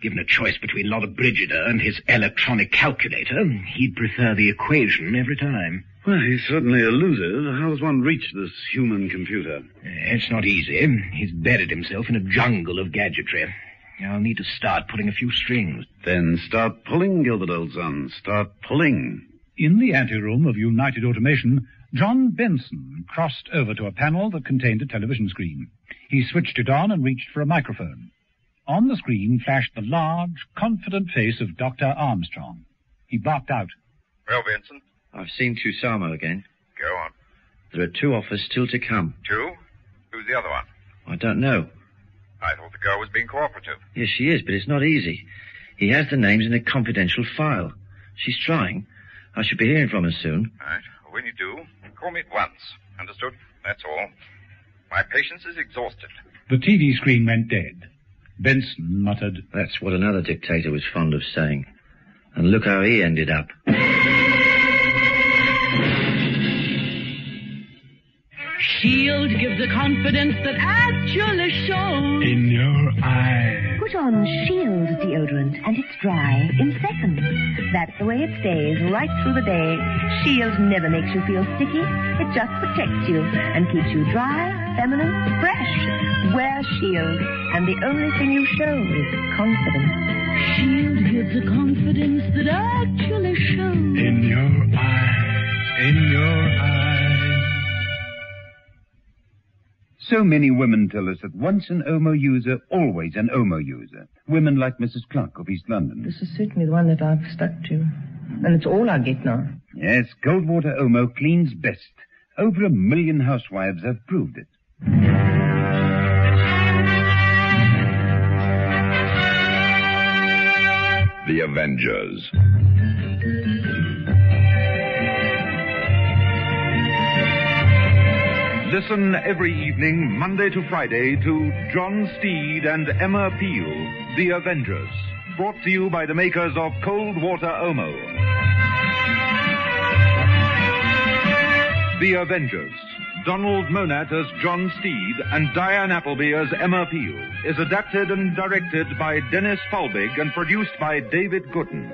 Given a choice between Lotta Brigida and his electronic calculator, he'd prefer the equation every time.
Well, he's certainly elusive. How does one reach this human computer?
It's not easy. He's buried himself in a jungle of gadgetry. I'll need to start pulling a few strings.
Then start pulling, Gilbert, old son. Start pulling.
In the anteroom of United Automation, John Benson crossed over to a panel that contained a television screen. He switched it on and reached for a microphone. On the screen flashed the large, confident face of Dr. Armstrong. He barked out.
Well, Benson?
I've seen Tusamo again.
Go on.
There are 2 offers still to come.
2? Who's the other one?
I don't know.
I thought the girl was being cooperative.
Yes, she is, but it's not easy. He has the names in a confidential file. She's trying. I should be hearing from her soon.
Right. When you do, call me at once. Understood? That's all. My patience is exhausted.
The TV screen went dead. Benson muttered,
"That's what another dictator was fond of saying. And look how he ended up."
Shield gives a confidence that actually shows.
In your eye.
Put on Shield deodorant and it's dry in seconds. That's the way it stays right through the day. Shield never makes you feel sticky. It just protects you and keeps you dry, feminine, fresh. Wear Shield and the only thing you show is confidence.
Shield gives a confidence that actually shows.
In your eyes. In your eyes.
So many women tell us that once an Omo user, always an Omo user. Women like Mrs. Clark of East London.
This is certainly the one that I've stuck to. And it's all I get now.
Yes, cold water Omo cleans best. Over 1 million housewives have proved it.
The Avengers.
Listen every evening, Monday to Friday, to John Steed and Emma Peel, The Avengers, brought to you by the makers of Cold Water Omo. The Avengers, Donald Monat as John Steed and Diane Appleby as Emma Peel, is adapted and directed by Dennis Falbig and produced by David Gooden.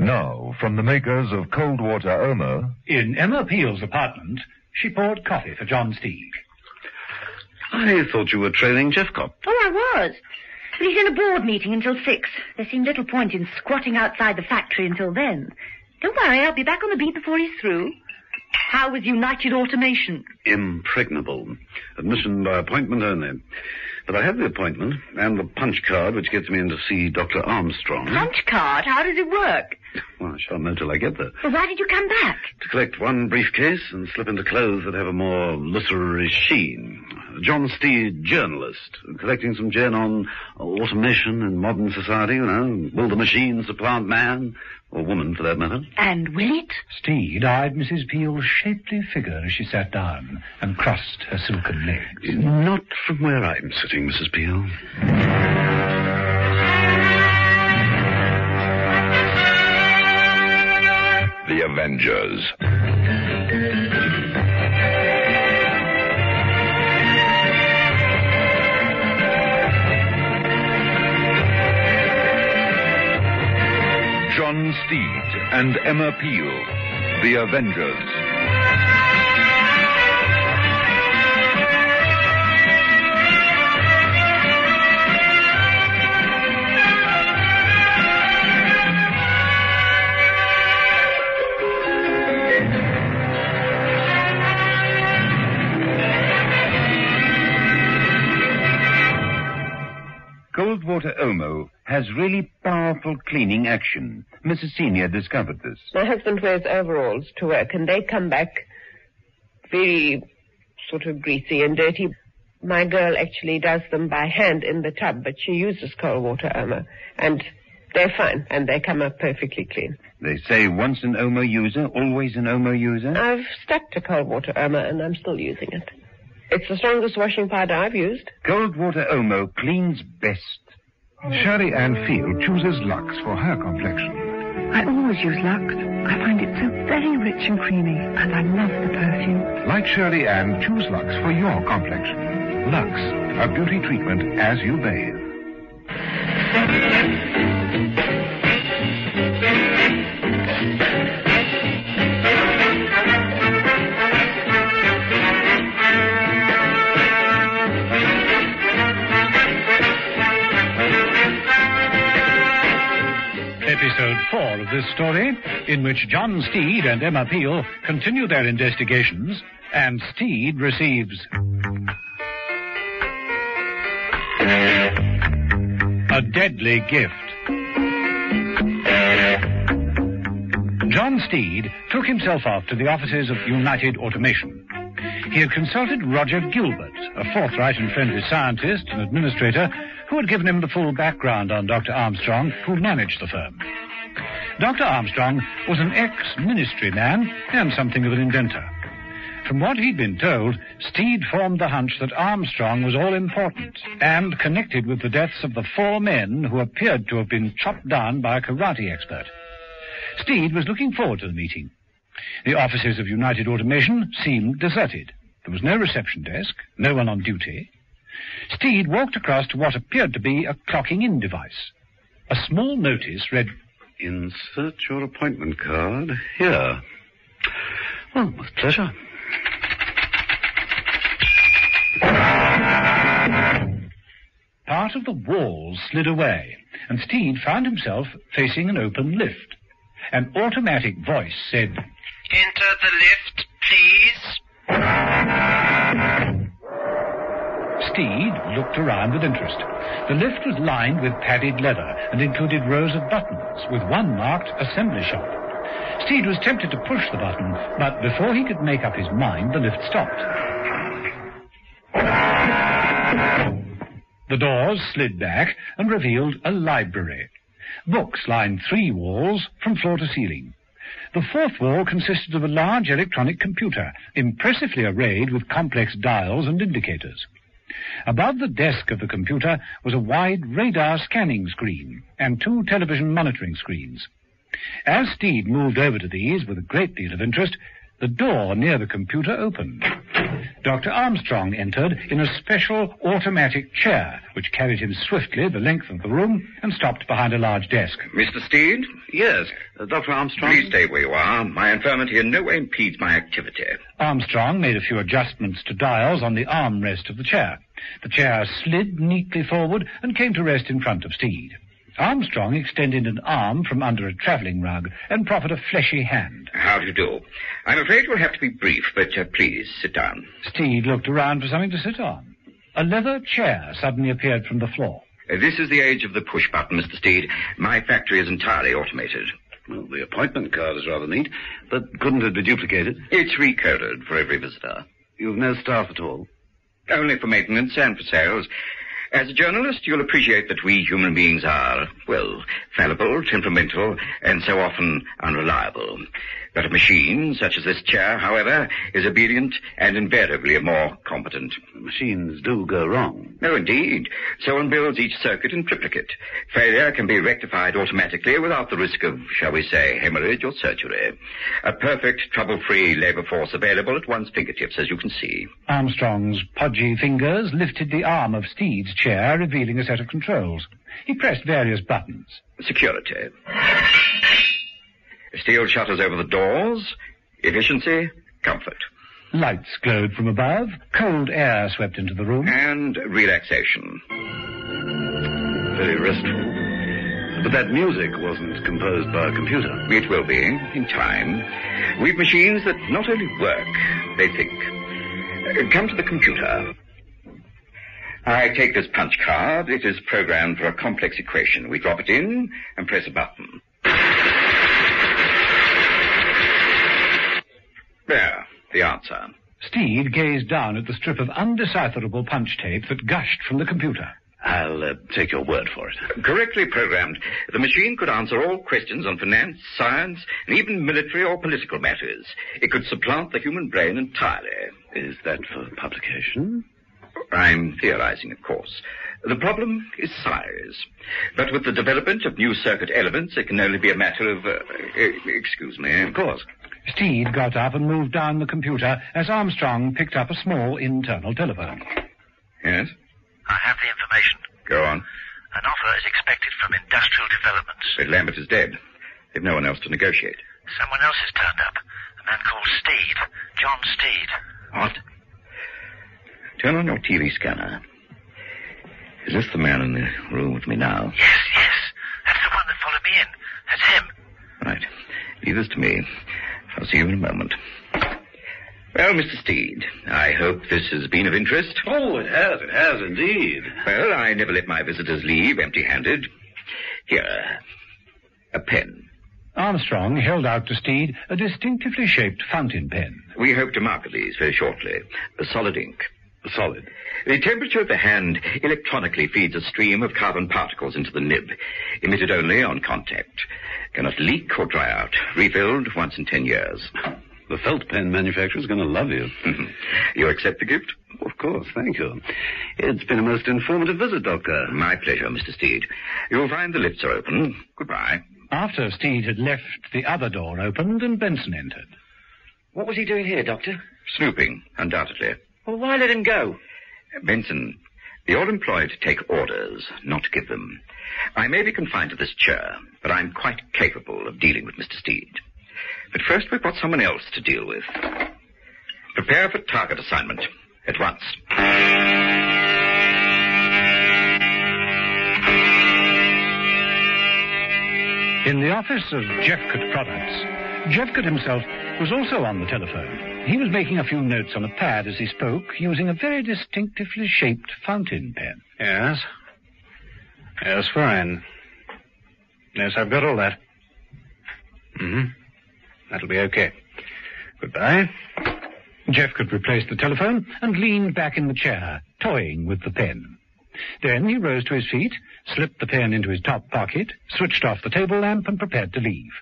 Now,
from the makers of cold water Omo.
In Emma Peel's apartment, she poured coffee for John Steed.
I thought you were trailing Jeffcott.
Oh, I was. But he's in a board meeting until 6. There seemed little point in squatting outside the factory until then. Don't worry, I'll be back on the beat before he's through. How was United Automation?
Impregnable. Admission by appointment only. But I have the appointment and the punch card which gets me in to see Dr. Armstrong.
Punch card? How does it work?
Well, I shan't know till I get there.
Well, why did you come back?
To collect one briefcase and slip into clothes that have a more literary sheen. John Steed, journalist, collecting some gen on automation in modern society, you know. Will the machine supplant man? Or woman, for that matter.
And will it?
Steed eyed Mrs. Peel's shapely figure as she sat down and crossed her silken legs.
Not from where I'm sitting, Mrs. Peel.
The Avengers.
John Steed and Emma Peel, The Avengers.
Cold water Omo has really powerful cleaning action. Mrs. Senior discovered this.
My husband wears overalls to work, and they come back very sort of greasy and dirty. My girl actually does them by hand in the tub, but she uses cold water Omo, and they're fine, and they come up perfectly clean.
They say once an Omo user, always an Omo user.
I've stuck to cold water Omo, and I'm still using it. It's the strongest washing powder I've used.
Cold water Omo cleans best.
Shirley Ann Field chooses Lux for her complexion.
I always use Lux. I find it so very rich and creamy, and I love the perfume.
Like Shirley Ann, choose Lux for your complexion. Lux, a beauty treatment as you bathe.
Episode 4 of this story, in which John Steed and Emma Peel continue their investigations, and Steed receives a deadly gift. John Steed took himself off to the offices of United Automation. He had consulted Roger Gilbert, a forthright and friendly scientist and administrator, who had given him the full background on Dr. Armstrong, who managed the firm. Dr. Armstrong was an ex-ministry man and something of an inventor. From what he'd been told, Steed formed the hunch that Armstrong was all-important and connected with the deaths of the 4 men who appeared to have been chopped down by a karate expert. Steed was looking forward to the meeting. The offices of United Automation seemed deserted. There was no reception desk, no one on duty. Steed walked across to what appeared to be a clocking-in device. A small notice read,
"Insert your appointment card here." Well, with pleasure.
Part of the wall slid away, and Steed found himself facing an open lift. An automatic voice said,
"Enter the lift, please."
Steed looked around with interest. The lift was lined with padded leather and included rows of buttons, with one marked Assembly Shop. Steed was tempted to push the button, but before he could make up his mind, the lift stopped. The doors slid back and revealed a library. Books lined 3 walls from floor to ceiling. The 4th wall consisted of a large electronic computer, impressively arrayed with complex dials and indicators. Above the desk of the computer was a wide radar scanning screen and 2 television monitoring screens. As Steed moved over to these with a great deal of interest, the door near the computer opened. Dr. Armstrong entered in a special automatic chair, which carried him swiftly the length of the room and stopped behind a large desk.
Mr. Steed?
Yes, Dr. Armstrong.
Please stay where you are. My infirmity in no way impedes my activity.
Armstrong made a few adjustments to dials on the armrest of the chair. The chair slid neatly forward and came to rest in front of Steed. Armstrong extended an arm from under a travelling rug and proffered a fleshy hand.
How do you do? I'm afraid we'll have to be brief, but please sit down.
Steed looked around for something to sit on. A leather chair suddenly appeared from the floor.
This is the age of the push button, Mr. Steed. My factory is entirely automated.
Well, the appointment card is rather neat, but couldn't it be duplicated?
It's recoded for every visitor.
You've no staff at all?
Only for maintenance and for sales. As a journalist, you'll appreciate that we human beings are, well, fallible, temperamental, and so often unreliable. But a machine, such as this chair, however, is obedient and invariably more competent.
Machines do go wrong.
No, indeed. So one builds each circuit in triplicate. Failure can be rectified automatically without the risk of, shall we say, hemorrhage or surgery. A perfect, trouble-free labor force available at one's fingertips, as you can see.
Armstrong's podgy fingers lifted the arm of Steed's chair, revealing a set of controls. He pressed various buttons.
Security. Steel shutters over the doors. Efficiency. Comfort.
Lights glowed from above. Cold air swept into the room.
And relaxation.
Very restful. But that music wasn't composed by a computer.
It will be, in time. We've machines that not only work, they think. Come to the computer. I take this punch card. It is programmed for a complex equation. We drop it in and press a button. There, the answer.
Steed gazed down at the strip of undecipherable punch tape that gushed from the computer.
I'll take your word for it.
Correctly programmed, the machine could answer all questions on finance, science, and even military or political matters. It could supplant the human brain entirely.
Is that for publication?
I'm theorizing, of course. The problem is size. But with the development of new circuit elements, it can only be a matter of... excuse me.
Of course.
Steed got up and moved down the computer as Armstrong picked up a small internal telephone.
Yes?
I have the information.
Go on.
An offer is expected from Industrial Developments.
But Lambert is dead. They've no one else to negotiate.
Someone else has turned up. A man called Steed. John Steed.
What? Turn on your TV scanner. Is this the man in the room with me now?
Yes. That's the one that followed me in. That's him.
Right. Leave this to me. I'll see you in a moment. Well, Mr. Steed, I hope this has been of interest.
Oh, it has indeed.
Well, I never let my visitors leave empty-handed. Here, a pen.
Armstrong held out to Steed a distinctively shaped fountain pen.
We hope to market these very shortly. A solid ink.
Solid.
The temperature of the hand electronically feeds a stream of carbon particles into the nib, emitted only on contact. Cannot leak or dry out. Refilled once in 10 years.
The felt pen manufacturer's going to love you.
You accept the gift?
Of course, thank you. It's been a most informative visit, Doctor.
My pleasure, Mr. Steed. You'll find the lifts are open. Goodbye.
After Steed had left, the other door opened and Benson entered.
What was he doing here, Doctor?
Snooping, undoubtedly.
Well, why let him go?
Benson, you're employed to take orders, not to give them. I may be confined to this chair, but I'm quite capable of dealing with Mr. Steed. But first we've got someone else to deal with. Prepare for target assignment at once.
In the office of Jeffcott Products, Jeffcott himself was also on the telephone. He was making a few notes on a pad as he spoke, using a very distinctively shaped fountain pen.
Yes. Yes, fine. Yes, I've got all that. That'll be okay. Goodbye.
Jeffcott replaced the telephone and leaned back in the chair, toying with the pen. Then he rose to his feet, slipped the pen into his top pocket, switched off the table lamp, and prepared to leave.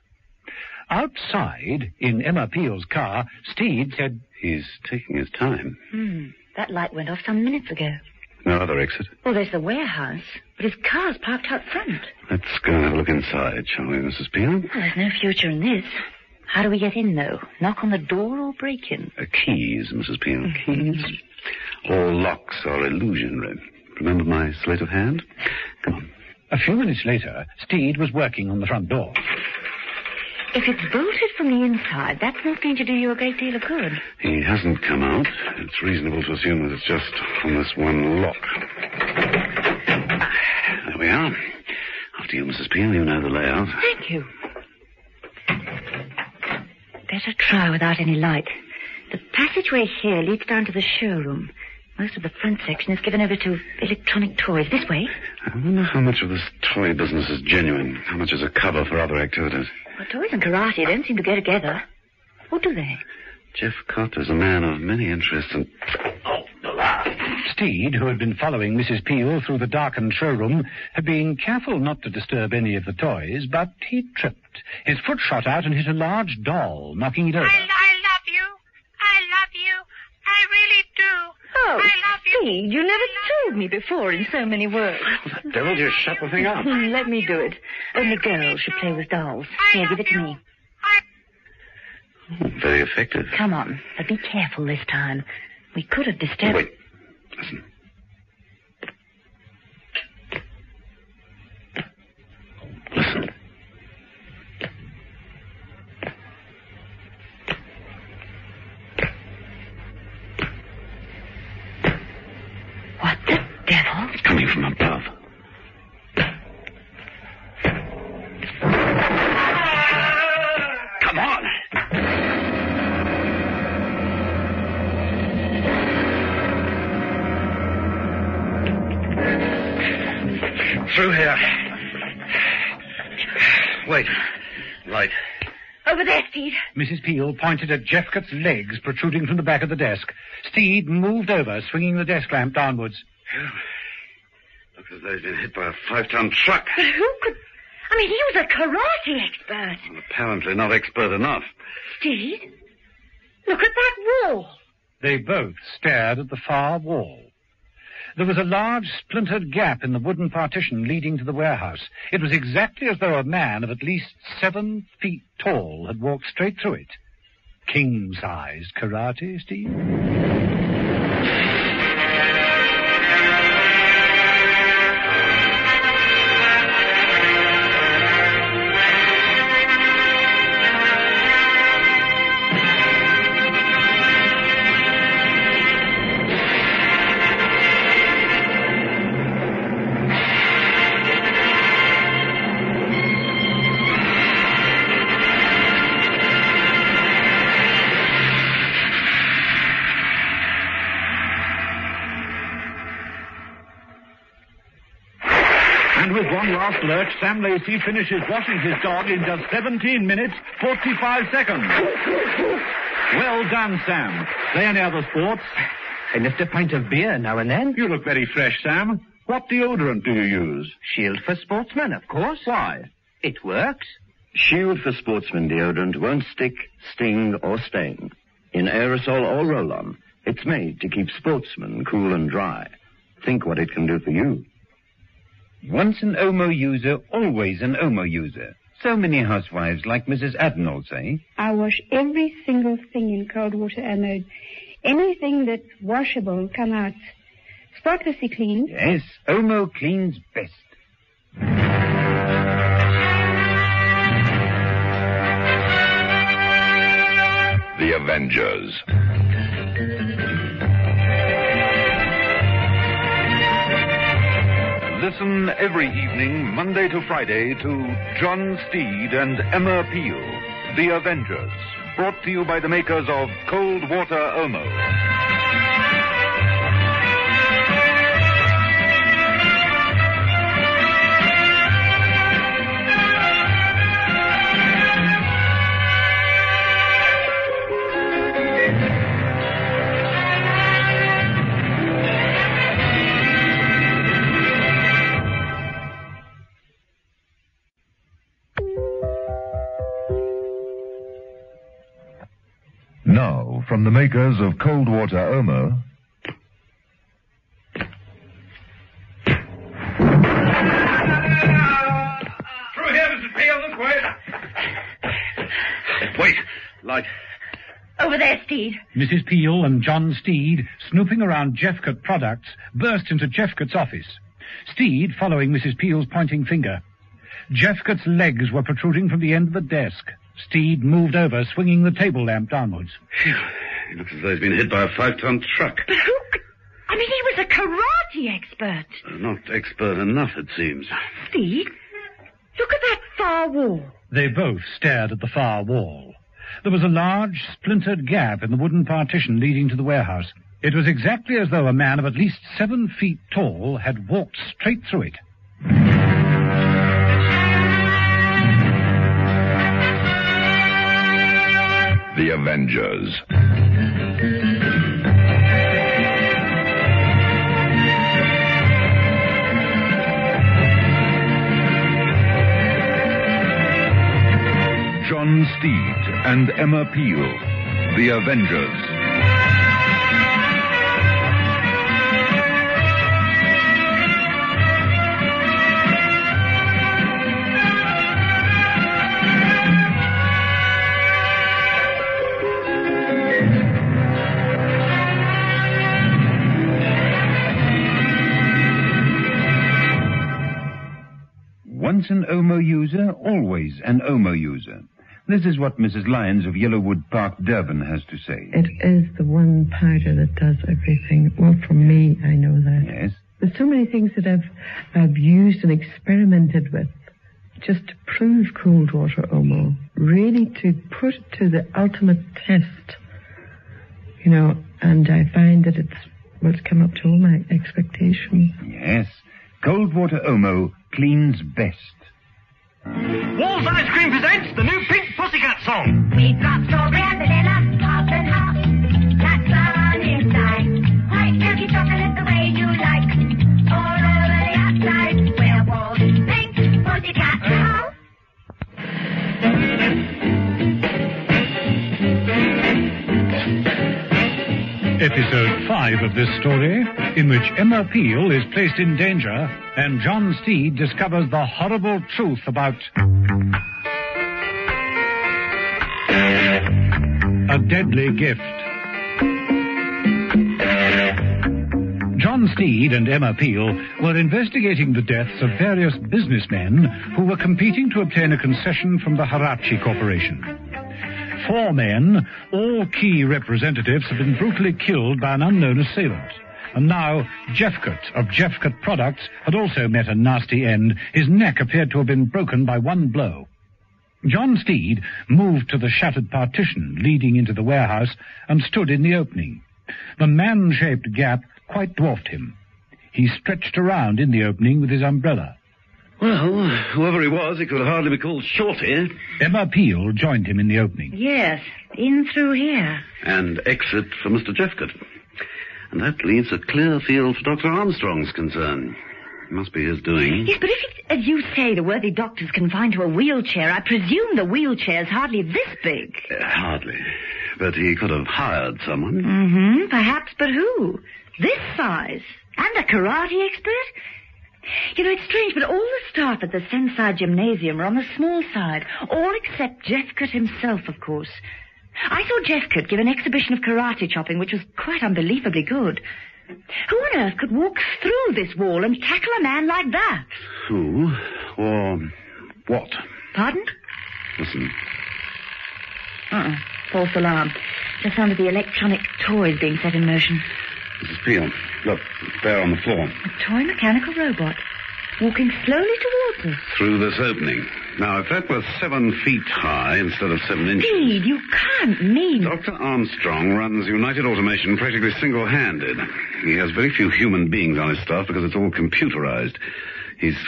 Outside, in Emma Peel's car, Steed said,
"He's taking his time."
That light went off some minutes ago.
No other exit?
Well, there's the warehouse, but his car's parked out front.
Let's go and have a look inside, shall we, Mrs. Peel?
Well, there's no future in this. How do we get in, though? Knock on the door or break in?
Keys, Mrs. Peel. Keys. All locks are illusionary. Remember my sleight of hand? Come on.
A few minutes later, Steed was working on the front door.
If it's bolted from the inside, that's not going to do you a great deal of good.
He hasn't come out. It's reasonable to assume that it's just on this one lock. There we are. After you, Mrs. Peel. You know the layout.
Thank you. Better try without any light. The passageway here leads down to the showroom. Most of the front section is given over to electronic toys. This way.
I wonder how much of this toy business is genuine. How much is a cover for other activities?
Well, toys and karate don't seem to go together. Or do they?
Jeff Cott is a man of many interests and... Oh, the laugh.
Steed, who had been following Mrs. Peel through the darkened showroom, had been careful not to disturb any of the toys, but he tripped. His foot shot out and hit a large doll, knocking it over.
I love you. I love you. I really do.
Oh,
I love you.
Steed, you never told me before in so many words.
The devil, just shut the thing up.
Let me do it. Only girls should play with dolls. Here, give it to me.
Oh, very effective.
Come on, but be careful this time. We could have disturbed...
Wait. Listen. Listen.
What the devil?
It's coming from above. Come on. Through here. Wait. Light.
Over there, Steed.
Mrs. Peel pointed at Jeffcott's legs protruding from the back of the desk. Steed moved over, swinging the desk lamp downwards.
Looks as though he's been hit by a 5-ton truck.
But who could... I mean, he was a karate expert.
Well, apparently not expert enough.
Steed, look at that wall.
They both stared at the far wall. There was a large splintered gap in the wooden partition leading to the warehouse. It was exactly as though a man of at least 7 feet tall had walked straight through it. King-sized karate, Steve?
With one last lurch, Sam Lacey finishes washing his dog in just 17 minutes, 45 seconds. Well done, Sam. Play any other sports?
I lift a pint of beer now and then.
You look very fresh, Sam. What deodorant do you use?
Shield for Sportsmen, of course.
Why?
It works.
Shield for Sportsmen deodorant won't stick, sting, or stain. In aerosol or roll-on, it's made to keep sportsmen cool and dry. Think what it can do for you.
Once an Omo user, always an Omo user. So many housewives like Mrs. Adenall say.
I wash every single thing in cold water Omo. Anything that's washable come out spotlessly clean.
Yes, Omo cleans best.
The Avengers.
Listen every evening, Monday to Friday, to John Steed and Emma Peel, The Avengers, brought to you by the makers of Cold Water Omo.
Now, from the makers of Cold Water Omo...
Through here, Mrs. Peel, this way. Wait. Light.
Over there, Steed.
Mrs. Peel and John Steed, snooping around Jeffcott Products, burst into Jeffcott's office. Steed following Mrs. Peel's pointing finger. Jeffcott's legs were protruding from the end of the desk. Steed moved over, swinging the table lamp downwards.
Phew. He looks as though he's been hit by a 5-ton truck.
But who... I mean, he was a karate expert.
Not expert enough, it seems.
Steed, look at that far wall.
They both stared at the far wall. There was a large, splintered gap in the wooden partition leading to the warehouse. It was exactly as though a man of at least 7 feet tall had walked straight through it.
The Avengers.
John Steed and Emma Peel, The Avengers.
Once an OMO user, always an OMO user. This is what Mrs. Lyons of Yellowwood Park, Durban, has to say.
It is the one powder that does everything. Well, for me, I know that.
Yes.
There's so many things that I've used and experimented with just to prove cold water Omo. Really to put it to the ultimate test. You know, and I find that it's come up to all my expectations.
Yes. Cold water Omo cleans best.
Walls Ice Cream presents the new Pink Pussycat song.
We've got strawberry and vanilla, top and hot. That's on inside. White milky chocolate the way you like. All over the outside. We're walls Pink Pussycat now.
Episode 5 of this story, in which Emma Peel is placed in danger and John Steed discovers the horrible truth about a deadly gift. John Steed and Emma Peel were investigating the deaths of various businessmen who were competing to obtain a concession from the Harachi Corporation. 4 men, all key representatives, have been brutally killed by an unknown assailant. And now Jeffcott of Jeffcott Products had also met a nasty end. His neck appeared to have been broken by one blow. John Steed moved to the shattered partition leading into the warehouse and stood in the opening. The man-shaped gap quite dwarfed him. He stretched around in the opening with his umbrella.
Well, whoever he was, he could hardly be called Shorty.
Emma Peel joined him in the opening.
Yes, in through here.
And exit for Mr. Jeffcott. And that leaves a clear field for Dr. Armstrong's concern. It must be his doing.
Yes, but if it's, as you say, the worthy doctor's confined to a wheelchair, I presume the wheelchair's hardly this big.
Hardly. But he could have hired someone.
Mm-hmm, perhaps, but who? This size? And a karate expert? You know, it's strange, but all the staff at the Sensei Gymnasium are on the small side, all except Jeffcott himself, of course. I saw Jeffcott give an exhibition of karate chopping, which was quite unbelievably good. Who on earth could walk through this wall and tackle a man like that?
Who? Or what?
Pardon?
Listen.
False alarm. The sound of the electronic toys being set in motion.
Mrs. Peel, look, there on the floor.
A toy mechanical robot, walking slowly towards us.
Through this opening. Now, if that were 7 feet high instead of 7 inches...
Steed, you can't mean...
Dr. Armstrong runs United Automation practically single-handed. He has very few human beings on his staff because it's all computerized. He's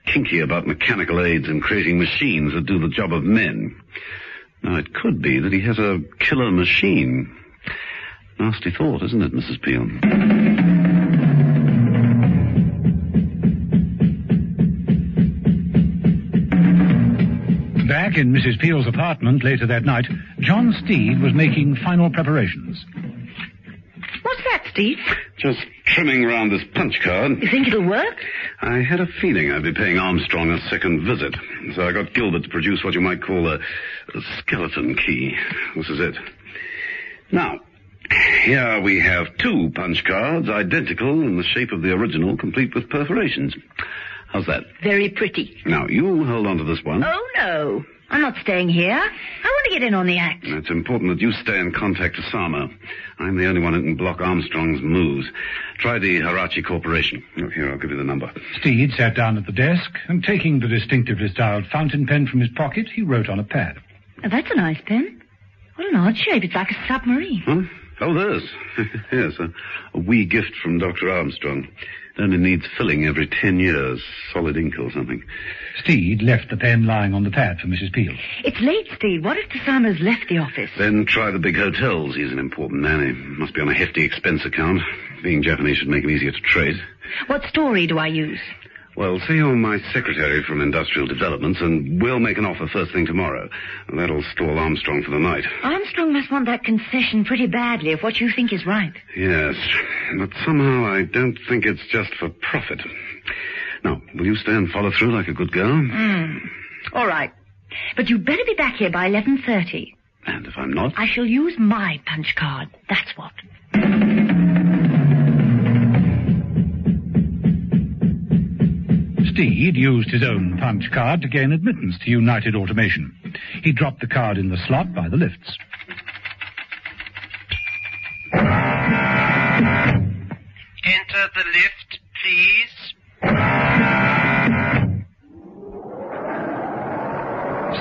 kinky about mechanical aids and creating machines that do the job of men. Now, it could be that he has a killer machine. Nasty thought, isn't it, Mrs. Peel?
Back in Mrs. Peel's apartment later that night, John Steed was making final preparations.
What's that, Steve?
Just trimming round this punch card.
You think it'll work?
I had a feeling I'd be paying Armstrong a second visit, so I got Gilbert to produce what you might call a skeleton key. This is it. Now, here we have 2 punch cards, identical in the shape of the original, complete with perforations. How's that?
Very pretty.
Now, you hold on to this one.
Oh, no. I'm not staying here. I want to get in on the act.
It's important that you stay in contact with Sama. I'm the only one who can block Armstrong's moves. Try the Hirachi Corporation. Oh, here, I'll give you the number.
Steed sat down at the desk, and taking the distinctively styled fountain pen from his pocket, he wrote on a pad.
Oh, that's a nice pen. What an odd shape. It's like a submarine.
Huh? Oh, there's. Yes, a wee gift from Dr. Armstrong. It only needs filling every 10 years. Solid ink or something.
Steed left the pen lying on the pad for Mrs. Peel.
It's late, Steed. What if Tasama's left the office?
Then try the big hotels. He's an important man. He must be on a hefty expense account. Being Japanese should make him easier to trace.
What story do I use?
Well, say you're my secretary from Industrial Developments, and we'll make an offer first thing tomorrow. That'll stall Armstrong for the night.
Armstrong must want that concession pretty badly if what you think is right.
Yes, but somehow I don't think it's just for profit. Now, will you stay and follow through like a good girl?
All right. But you'd better be back here by 11:30.
And if I'm not?
I shall use my punch card. That's what.
Steed used his own punch card to gain admittance to United Automation. He dropped the card in the slot by the lifts.
Enter the lift, please.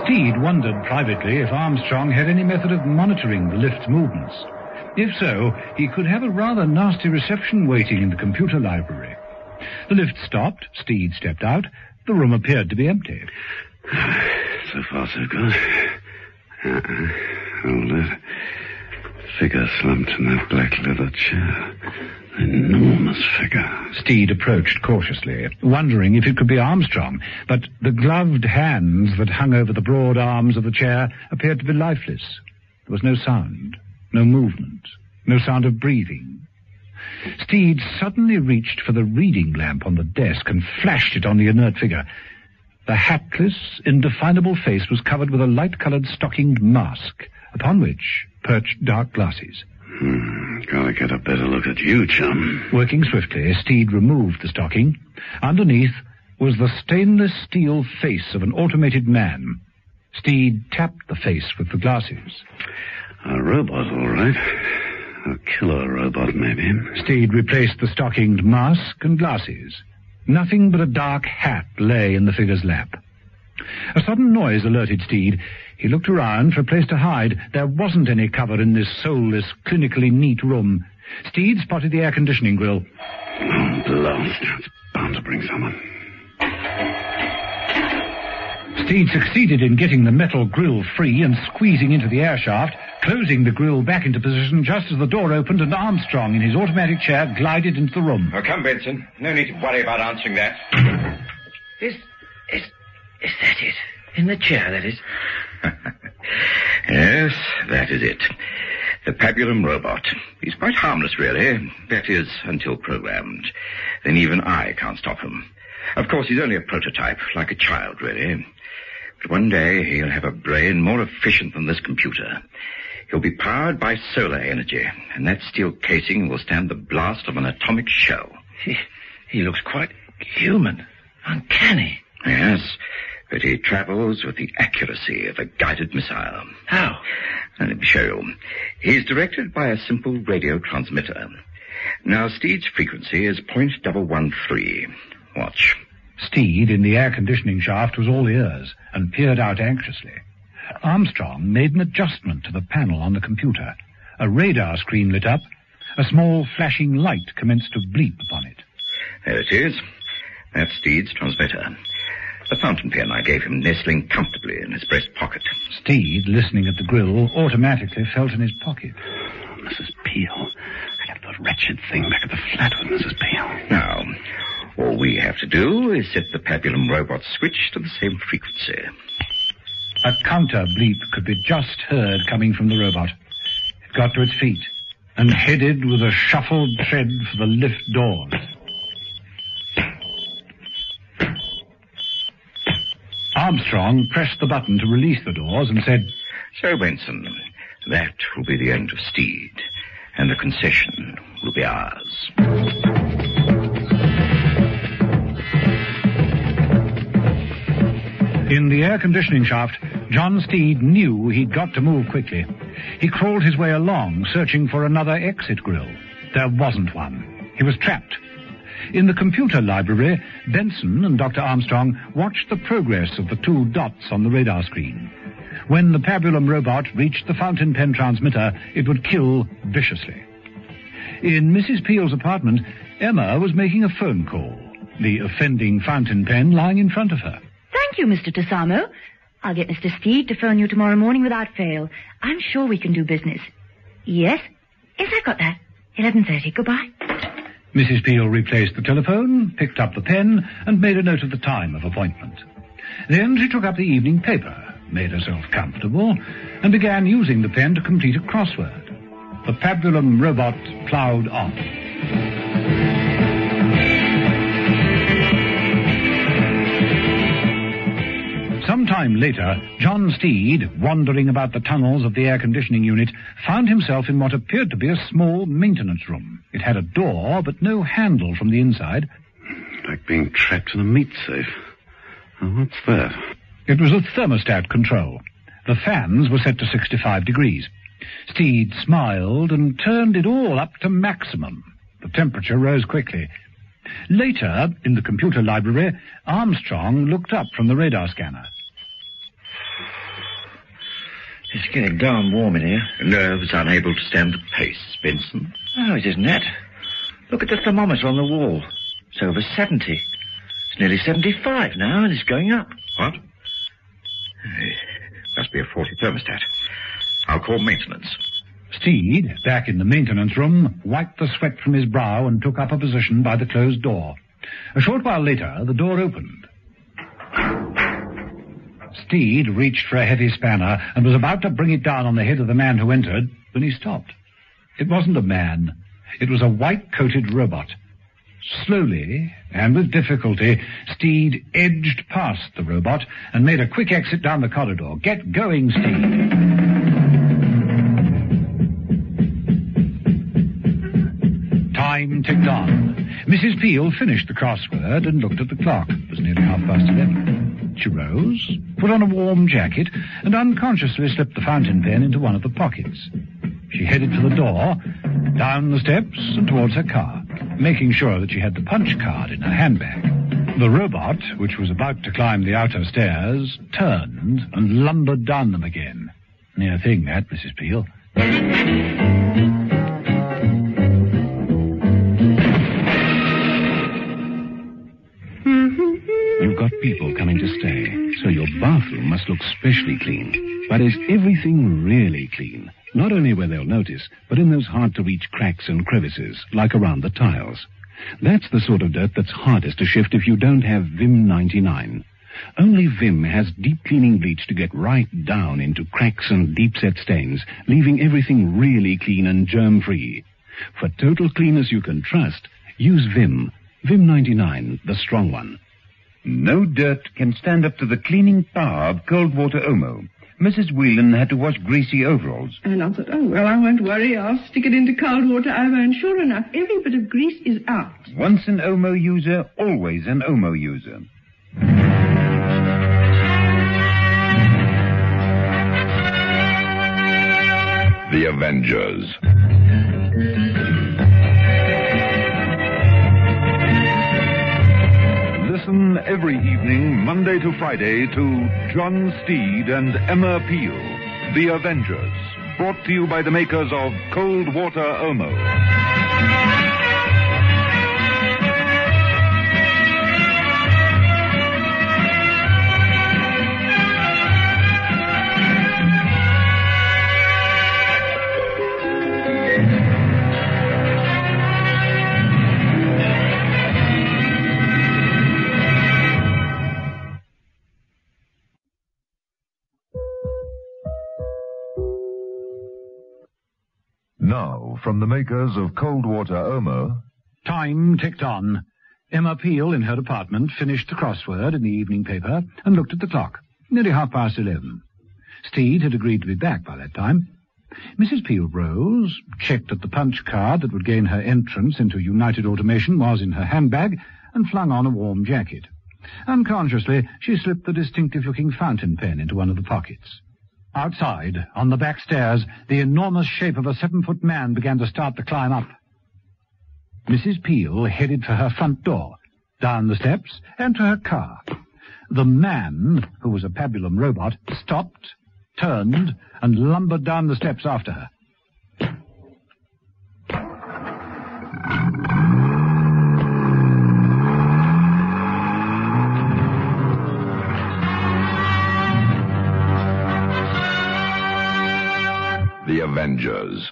Steed wondered privately if Armstrong had any method of monitoring the lift's movements. If so, he could have a rather nasty reception waiting in the computer library. The lift stopped. Steed stepped out. The room appeared to be empty.
So far, so good. Hold it. Figure slumped in that black leather chair. Enormous figure.
Steed approached cautiously, wondering if it could be Armstrong, but the gloved hands that hung over the broad arms of the chair appeared to be lifeless. There was no sound, no movement, no sound of breathing. Steed suddenly reached for the reading lamp on the desk and flashed it on the inert figure. The hatless, indefinable face was covered with a light-coloured stockinged mask, upon which perched dark glasses.
Gotta get a better look at you, chum.
Working swiftly, Steed removed the stocking. Underneath was the stainless steel face of an automated man. Steed tapped the face with the glasses.
A robot, all right. A killer robot, maybe.
Steed replaced the stockinged mask and glasses. Nothing but a dark hat lay in the figure's lap. A sudden noise alerted Steed. He looked around for a place to hide. There wasn't any cover in this soulless, clinically neat room. Steed spotted the air-conditioning grill.
Oh, blast. It's bound to bring someone.
Steed succeeded in getting the metal grill free and squeezing into the air shaft, closing the grill back into position just as the door opened and Armstrong in his automatic chair glided into the room.
Oh, come, Benson. No need to worry about answering that.
Is that it? In the chair, that is?
Yes, that is it. The Pabulum robot. He's quite harmless, really. That is, until programmed. Then even I can't stop him. Of course, he's only a prototype, like a child, really. But one day he'll have a brain more efficient than this computer. He'll be powered by solar energy, and that steel casing will stand the blast of an atomic shell.
He looks quite human. Uncanny.
Yes, but he travels with the accuracy of a guided missile.
How?
Let me show you. He's directed by a simple radio transmitter. Now, Steed's frequency is 0.113. Watch.
Steed, in the air-conditioning shaft, was all ears and peered out anxiously. Armstrong made an adjustment to the panel on the computer. A radar screen lit up. A small flashing light commenced to bleep upon it.
There it is. That's Steed's transmitter. The fountain pen I gave him nestling comfortably in his breast pocket.
Steed, listening at the grill, automatically felt in his pocket.
Mrs. Peel. I got the wretched thing back at the flat with Mrs. Peel.
Now, all we have to do is set the Pabulum robot switch to the same frequency.
A counter bleep could be just heard coming from the robot. It got to its feet and headed with a shuffled tread for the lift doors. Armstrong pressed the button to release the doors and said,
"So, Benson, that will be the end of Steed, and the concession will be ours."
In the air-conditioning shaft, John Steed knew he'd got to move quickly. He crawled his way along, searching for another exit grill. There wasn't one. He was trapped. In the computer library, Benson and Dr. Armstrong watched the progress of the two dots on the radar screen. When the pabulum robot reached the fountain pen transmitter, it would kill viciously. In Mrs. Peel's apartment, Emma was making a phone call, the offending fountain pen lying in front of her.
Thank you, Mr. Tosamo. I'll get Mr. Steed to phone you tomorrow morning without fail. I'm sure we can do business. Yes? Yes, I've got that. 11:30. Goodbye.
Mrs. Peel replaced the telephone, picked up the pen, and made a note of the time of appointment. Then she took up the evening paper, made herself comfortable, and began using the pen to complete a crossword. The pabulum robot ploughed on. Some time later, John Steed, wandering about the tunnels of the air-conditioning unit, found himself in what appeared to be a small maintenance room. It had a door, but no handle from the inside.
Like being trapped in a meat safe. Oh, what's that?
It was a thermostat control. The fans were set to 65 degrees. Steed smiled and turned it all up to maximum. The temperature rose quickly. Later, in the computer library, Armstrong looked up from the radar scanner.
It's getting darn warm in here.
Nerves unable to stand the pace, Benson.
Oh, it isn't that. Look at the thermometer on the wall. It's over 70. It's nearly 75 now, and it's going up.
What? Must be a faulty thermostat. I'll call maintenance.
Steed, back in the maintenance room, wiped the sweat from his brow and took up a position by the closed door. A short while later, the door opened. Steed reached for a heavy spanner and was about to bring it down on the head of the man who entered when he stopped. It wasn't a man. It was a white-coated robot. Slowly, and with difficulty, Steed edged past the robot and made a quick exit down the corridor. Get going, Steed. Time ticked on. Mrs. Peel finished the crossword and looked at the clock. It was nearly 11:30. She rose, put on a warm jacket, and unconsciously slipped the fountain pen into one of the pockets. She headed for the door, down the steps, and towards her car, making sure that she had the punch card in her handbag. The robot, which was about to climb the outer stairs, turned and lumbered down them again. Near thing, that, Mrs. Peel.
You've got people coming to stay, so your bathroom must look specially clean. But is everything really clean? Not only where they'll notice, but in those hard-to-reach cracks and crevices, like around the tiles. That's the sort of dirt that's hardest to shift if you don't have Vim 99. Only Vim has deep cleaning bleach to get right down into cracks and deep-set stains, leaving everything really clean and germ-free. For total cleaners you can trust, use Vim. Vim 99, the strong one.
No dirt can stand up to the cleaning power of cold water Omo. Mrs. Whelan had to wash greasy overalls.
And I thought, oh, well, I won't worry. I'll stick it into cold water Omo, and sure enough, every bit of grease is out.
Once an Omo user, always an Omo user.
The Avengers.
Listen every evening, Monday to Friday, to John Steed and Emma Peel, The Avengers, brought to you by the makers of Cold Water Omo.
Now, from the makers of Cold Water Omo,
time ticked on. Emma Peel, in her apartment, finished the crossword in the evening paper and looked at the clock. Nearly 11:30. Steed had agreed to be back by that time. Mrs. Peel rose, checked that the punch card that would gain her entrance into United Automation was in her handbag, and flung on a warm jacket. Unconsciously, she slipped the distinctive-looking fountain pen into one of the pockets. Outside, on the back stairs, the enormous shape of a 7-foot man began to start the climb up. Mrs. Peel headed for her front door, down the steps, and to her car. The man, who was a pabulum robot, stopped, turned, and lumbered down the steps after her.
The Avengers.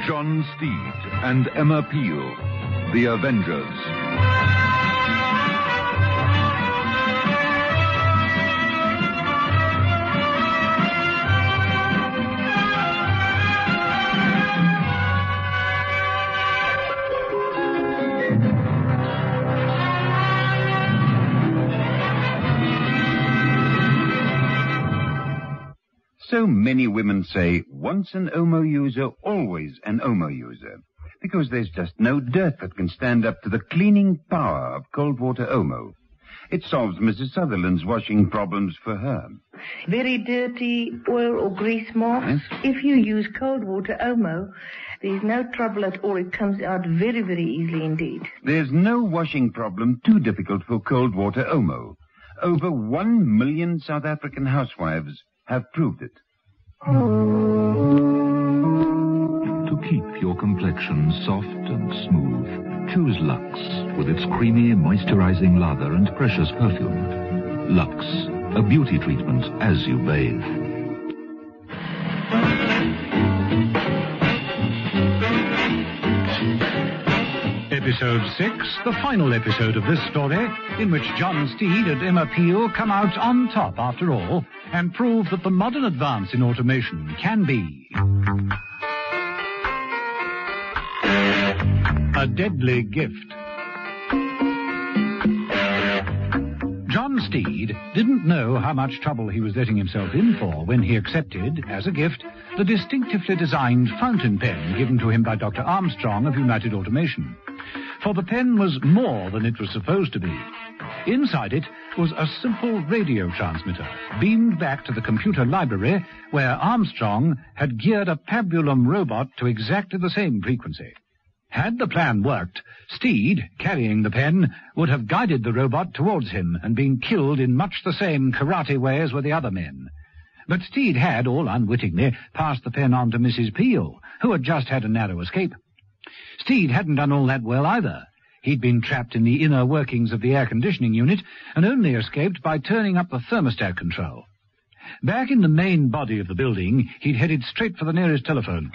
John Steed and Emma Peel, The Avengers.
So many women say, once an Omo user, always an Omo user, because there's just no dirt that can stand up to the cleaning power of cold water Omo. It solves Mrs. Sutherland's washing problems for her.
Very dirty oil or grease marks.
Yes?
If you use cold water Omo, there's no trouble at all. It comes out very, very easily indeed.
There's no washing problem too difficult for cold water Omo. Over 1 million South African housewives have proved it.
To keep your complexion soft and smooth, choose Lux with its creamy, moisturizing lather and precious perfume. Lux, a beauty treatment as you bathe.
Episode 6, the final episode of this story, in which John Steed and Emma Peel come out on top after all, and prove that the modern advance in automation can be a deadly gift. John Steed didn't know how much trouble he was letting himself in for when he accepted, as a gift, the distinctively designed fountain pen given to him by Dr. Armstrong of United Automation. For the pen was more than it was supposed to be. Inside it was a simple radio transmitter, beamed back to the computer library, where Armstrong had geared a pabulum robot to exactly the same frequency. Had the plan worked, Steed, carrying the pen, would have guided the robot towards him and been killed in much the same karate way as were the other men. But Steed had, all unwittingly, passed the pen on to Mrs. Peel, who had just had a narrow escape. Steed hadn't done all that well either. He'd been trapped in the inner workings of the air-conditioning unit and only escaped by turning up the thermostat control. Back in the main body of the building, he'd headed straight for the nearest telephone.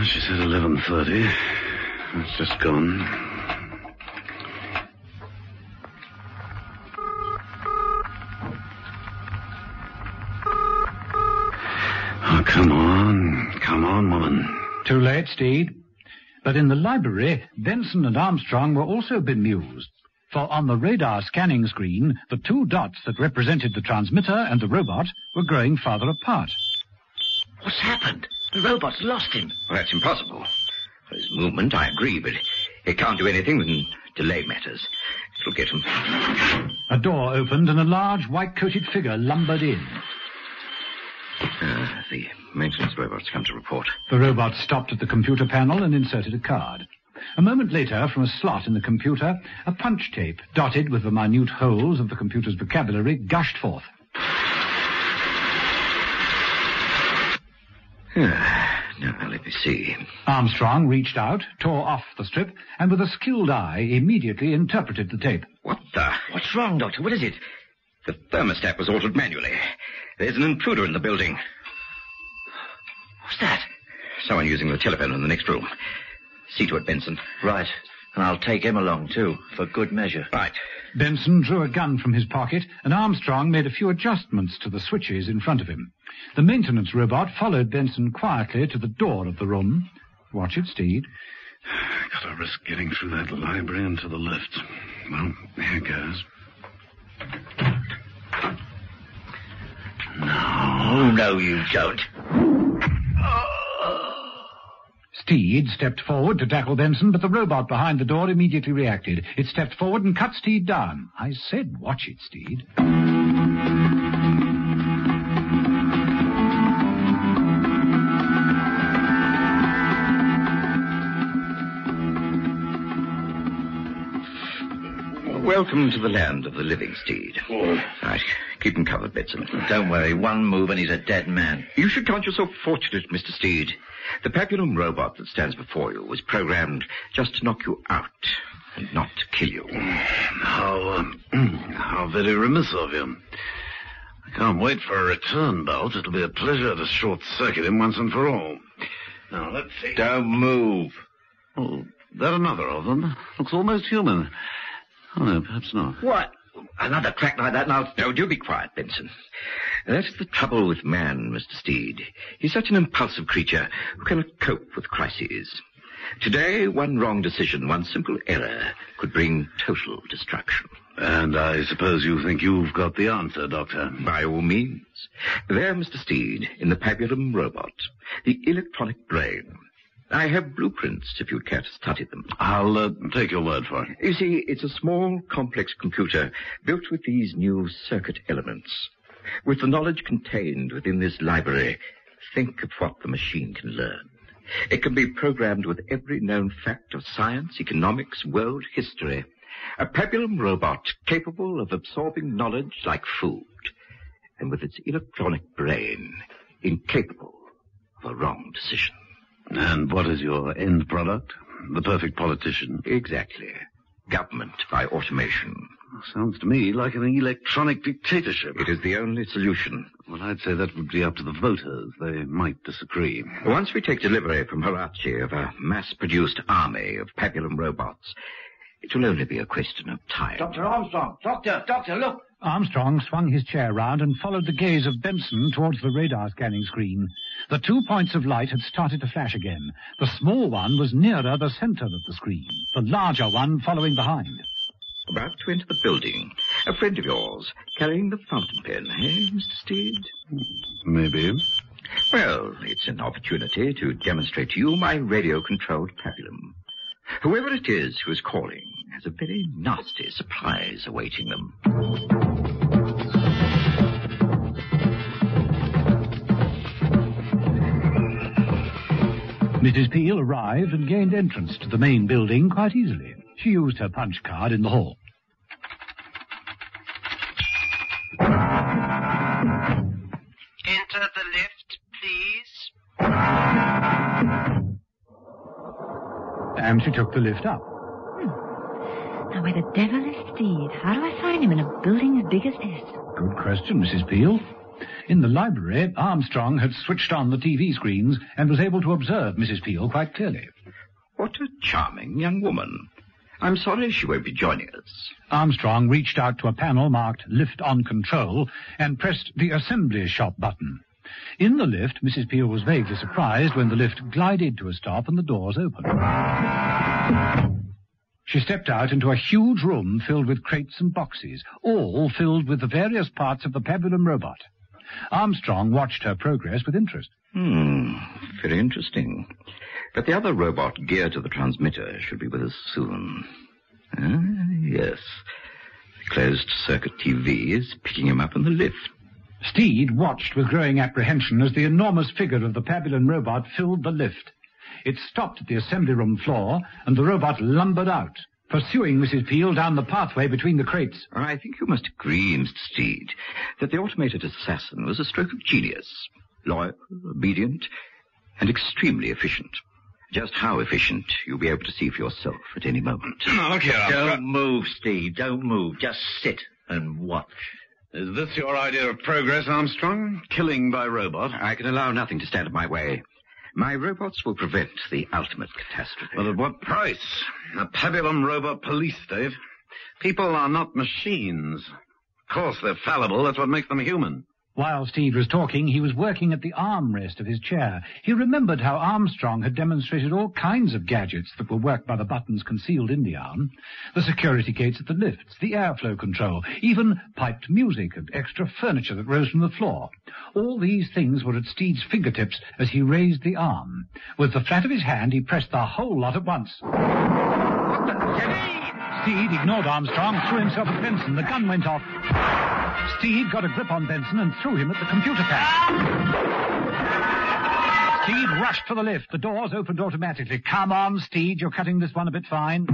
She said 11:30. It's just gone. Oh, come on, woman.
Too late, Steed. But in the library, Benson and Armstrong were also bemused. For on the radar scanning screen, the two dots that represented the transmitter and the robot were growing farther apart.
What's happened? The robot's lost him.
Well, that's impossible. For his movement, I agree, but it can't do anything than delay matters. It'll get him.
A door opened and a large white-coated figure lumbered in.
The maintenance robot's come to report.
The robot stopped at the computer panel and inserted a card. A moment later, from a slot in the computer, a punch tape, dotted with the minute holes of the computer's vocabulary, gushed forth.
Now, let me see.
Armstrong reached out, tore off the strip, and with a skilled eye immediately interpreted the tape.
What the?
What's wrong, Doctor? What is it?
The thermostat was altered manually. There's an intruder in the building.
What's that?
Someone using the telephone in the next room. See to it, Benson.
Right. And I'll take him along, too, for good measure.
Right.
Benson drew a gun from his pocket, and Armstrong made a few adjustments to the switches in front of him. The maintenance robot followed Benson quietly to the door of the room. Watch it, Steed.
Gotta risk getting through that library and to the lift. Well, here goes.
Oh, no, you don't.
Steed stepped forward to tackle Benson, but the robot behind the door immediately reacted. It stepped forward and cut Steed down. I said, watch it, Steed.
Welcome to the land of the living, Steed. Right, keep him covered, Benson.
Don't worry, one move and he's a dead man.
You should count yourself fortunate, Mr. Steed. The Papillon robot that stands before you was programmed just to knock you out and not to kill you.
How very remiss of you. I can't wait for a return bolt. It'll be a pleasure to short-circuit him once and for all. Now, let's see.
Don't move.
Oh, there another of them. Looks almost human. Oh, no, perhaps not.
What? Another crack like that now?
No, do be quiet, Benson. That's the trouble with man, Mr. Steed. He's such an impulsive creature who cannot cope with crises. Today, one wrong decision, one simple error, could bring total destruction.
And I suppose you think you've got the answer, Doctor.
By all means. There, Mr. Steed, in the Papillon robot, the electronic brain. I have blueprints, if you'd care to study them.
I'll take your word for it.
You see, it's a small, complex computer built with these new circuit elements. With the knowledge contained within this library, think of what the machine can learn. It can be programmed with every known fact of science, economics, world history. A Papillon robot capable of absorbing knowledge like food, and with its electronic brain, incapable of a wrong decision.
And what is your end product? The perfect politician?
Exactly. Government by automation.
Sounds to me like an electronic dictatorship.
It is the only solution.
Well, I'd say that would be up to the voters. They might disagree.
Once we take delivery from Harachi of a mass-produced army of Papillon robots, it will only be a question of time.
Dr. Armstrong! Doctor, look!
Armstrong swung his chair round and followed the gaze of Benson towards the radar scanning screen. The 2 points of light had started to flash again. The small one was nearer the center of the screen, the larger one following behind.
About to enter the building. A friend of yours, carrying the fountain pen, eh, Mr. Steed?
Maybe.
Well, it's an opportunity to demonstrate to you my radio-controlled Papillon. Whoever it is who is calling has a very nasty surprise awaiting them.
Mrs. Peel arrived and gained entrance to the main building quite easily. She used her punch card in the hall.
Enter the lift, please.
And she took the lift up.
Now, where the devil is Steed? How do I find him in a building as big as this?
Good question, Mrs. Peel. In the library, Armstrong had switched on the TV screens and was able to observe Mrs. Peel quite clearly.
What a charming young woman. I'm sorry she won't be joining us.
Armstrong reached out to a panel marked Lift on Control and pressed the Assembly Shop button. In the lift, Mrs. Peel was vaguely surprised when the lift glided to a stop and the doors opened. She stepped out into a huge room filled with crates and boxes, all filled with the various parts of the Papillon robot. Armstrong watched her progress with interest.
Very interesting. But the other robot geared to the transmitter should be with us soon. Yes. The closed-circuit TV is picking him up in the lift.
Steed watched with growing apprehension as the enormous figure of the Papillon robot filled the lift. It stopped at the assembly room floor, and the robot lumbered out, pursuing Mrs. Peel down the pathway between the crates.
I think you must agree, Mr. Steed, that the automated assassin was a stroke of genius. Loyal, obedient, and extremely efficient. Just how efficient, you'll be able to see for yourself at any moment.
Now, look here.
Don't move, Steve. Don't move. Just sit and watch.
Is this your idea of progress, Armstrong? Killing by robot?
I can allow nothing to stand in my way. My robots will prevent the ultimate catastrophe.
But at what price? A pabulum robot police state? People are not machines. Of course they're fallible, that's what makes them human.
While Steed was talking, he was working at the armrest of his chair. He remembered how Armstrong had demonstrated all kinds of gadgets that were worked by the buttons concealed in the arm. The security gates at the lifts, the airflow control, even piped music and extra furniture that rose from the floor. All these things were at Steed's fingertips as he raised the arm. With the flat of his hand, he pressed the whole lot at once. Steed ignored Armstrong, threw himself at Benson. The gun went off. Steed got a grip on Benson and threw him at the computer pad. Steed rushed for the lift. The doors opened automatically. Come on, Steed, you're cutting this one a bit fine.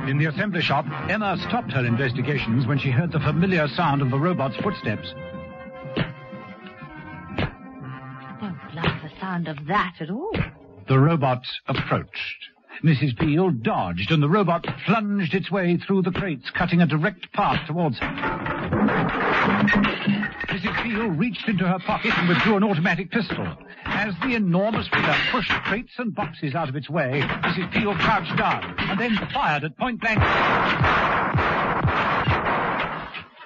In the assembly shop, Emma stopped her investigations when she heard the familiar sound of the robot's footsteps.
Sound of that at all.
The robot approached. Mrs. Peel dodged, and the robot plunged its way through the crates, cutting a direct path towards her. Mrs. Peel reached into her pocket and withdrew an automatic pistol. As the enormous figure pushed crates and boxes out of its way, Mrs. Peel crouched down and then fired at point blank.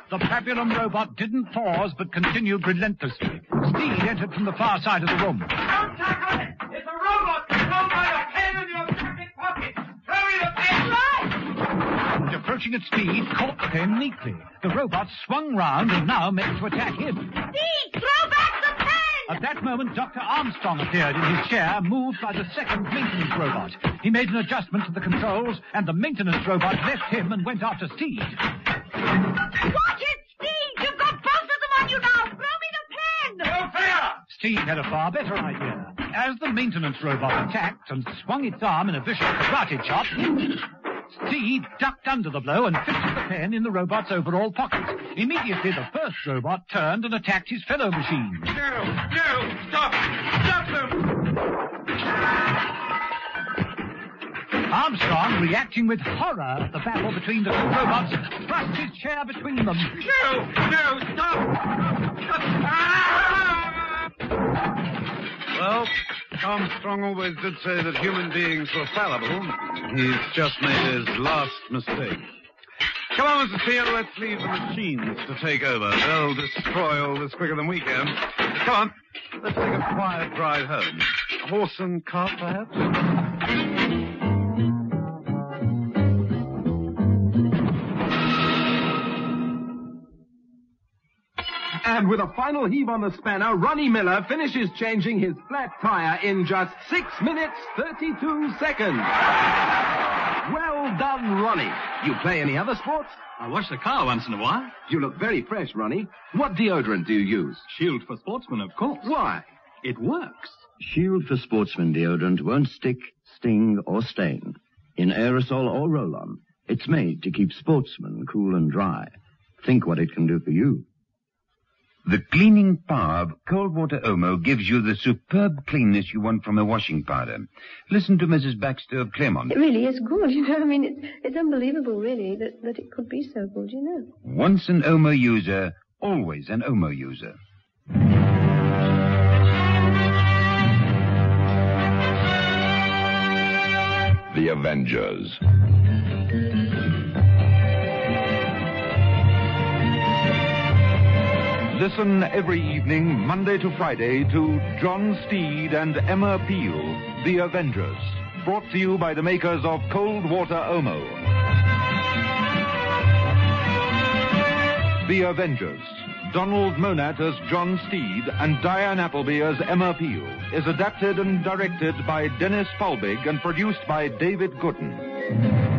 The pabulum robot didn't pause, but continued relentlessly. Steed entered from the far side of the room.
Don't tackle it! It's a robot controlled by a pen in your jacket pocket! Throw me the pen! Right!
And approaching at Steed, caught the pen neatly. The robot swung round and now meant to attack him.
Steed, throw back the pen!
At that moment, Dr. Armstrong appeared in his chair, moved by the second maintenance robot. He made an adjustment to the controls, and the maintenance robot left him and went after Steed.
Watch it, Steed! You've got both of them on you now! Throw me the pen!
No fair!
Steed had a far better idea. As the maintenance robot attacked and swung its arm in a vicious karate chop, Steed ducked under the blow and fixed the pen in the robot's overall pocket. Immediately, the first robot turned and attacked his fellow machine.
No! Stop! Stop them!
Armstrong, reacting with horror at the battle between the two robots, thrust his chair between them.
No! Stop!
Well, Armstrong always did say that human beings were fallible. He's just made his last mistake. Come on, Mrs. Peel, let's leave the machines to take over. They'll destroy all this quicker than we can. Come on, let's take a quiet ride home. A horse and cart, perhaps?
And with a final heave on the spanner, Ronnie Miller finishes changing his flat tire in just 6 minutes, 32 seconds. Well done, Ronnie. You play any other sports?
I wash the car once in a while.
You look very fresh, Ronnie. What deodorant do you use?
Shield for Sportsmen, of course.
Why?
It works.
Shield for Sportsmen deodorant won't stick, sting, or stain. In aerosol or roll-on, it's made to keep sportsmen cool and dry. Think what it can do for you.
The cleaning power of cold water Omo gives you the superb cleanness you want from a washing powder. Listen to Mrs. Baxter of Claremont.
It really is good, you know. I mean, it's unbelievable, really, that it could be so good, you know.
Once an Omo user, always an Omo user.
The Avengers.
Listen every evening, Monday to Friday, to John Steed and Emma Peel, The Avengers, brought to you by the makers of Cold Water Omo. The Avengers, Donald Monat as John Steed and Diane Appleby as Emma Peel, is adapted and directed by Dennis Falbig and produced by David Gooden.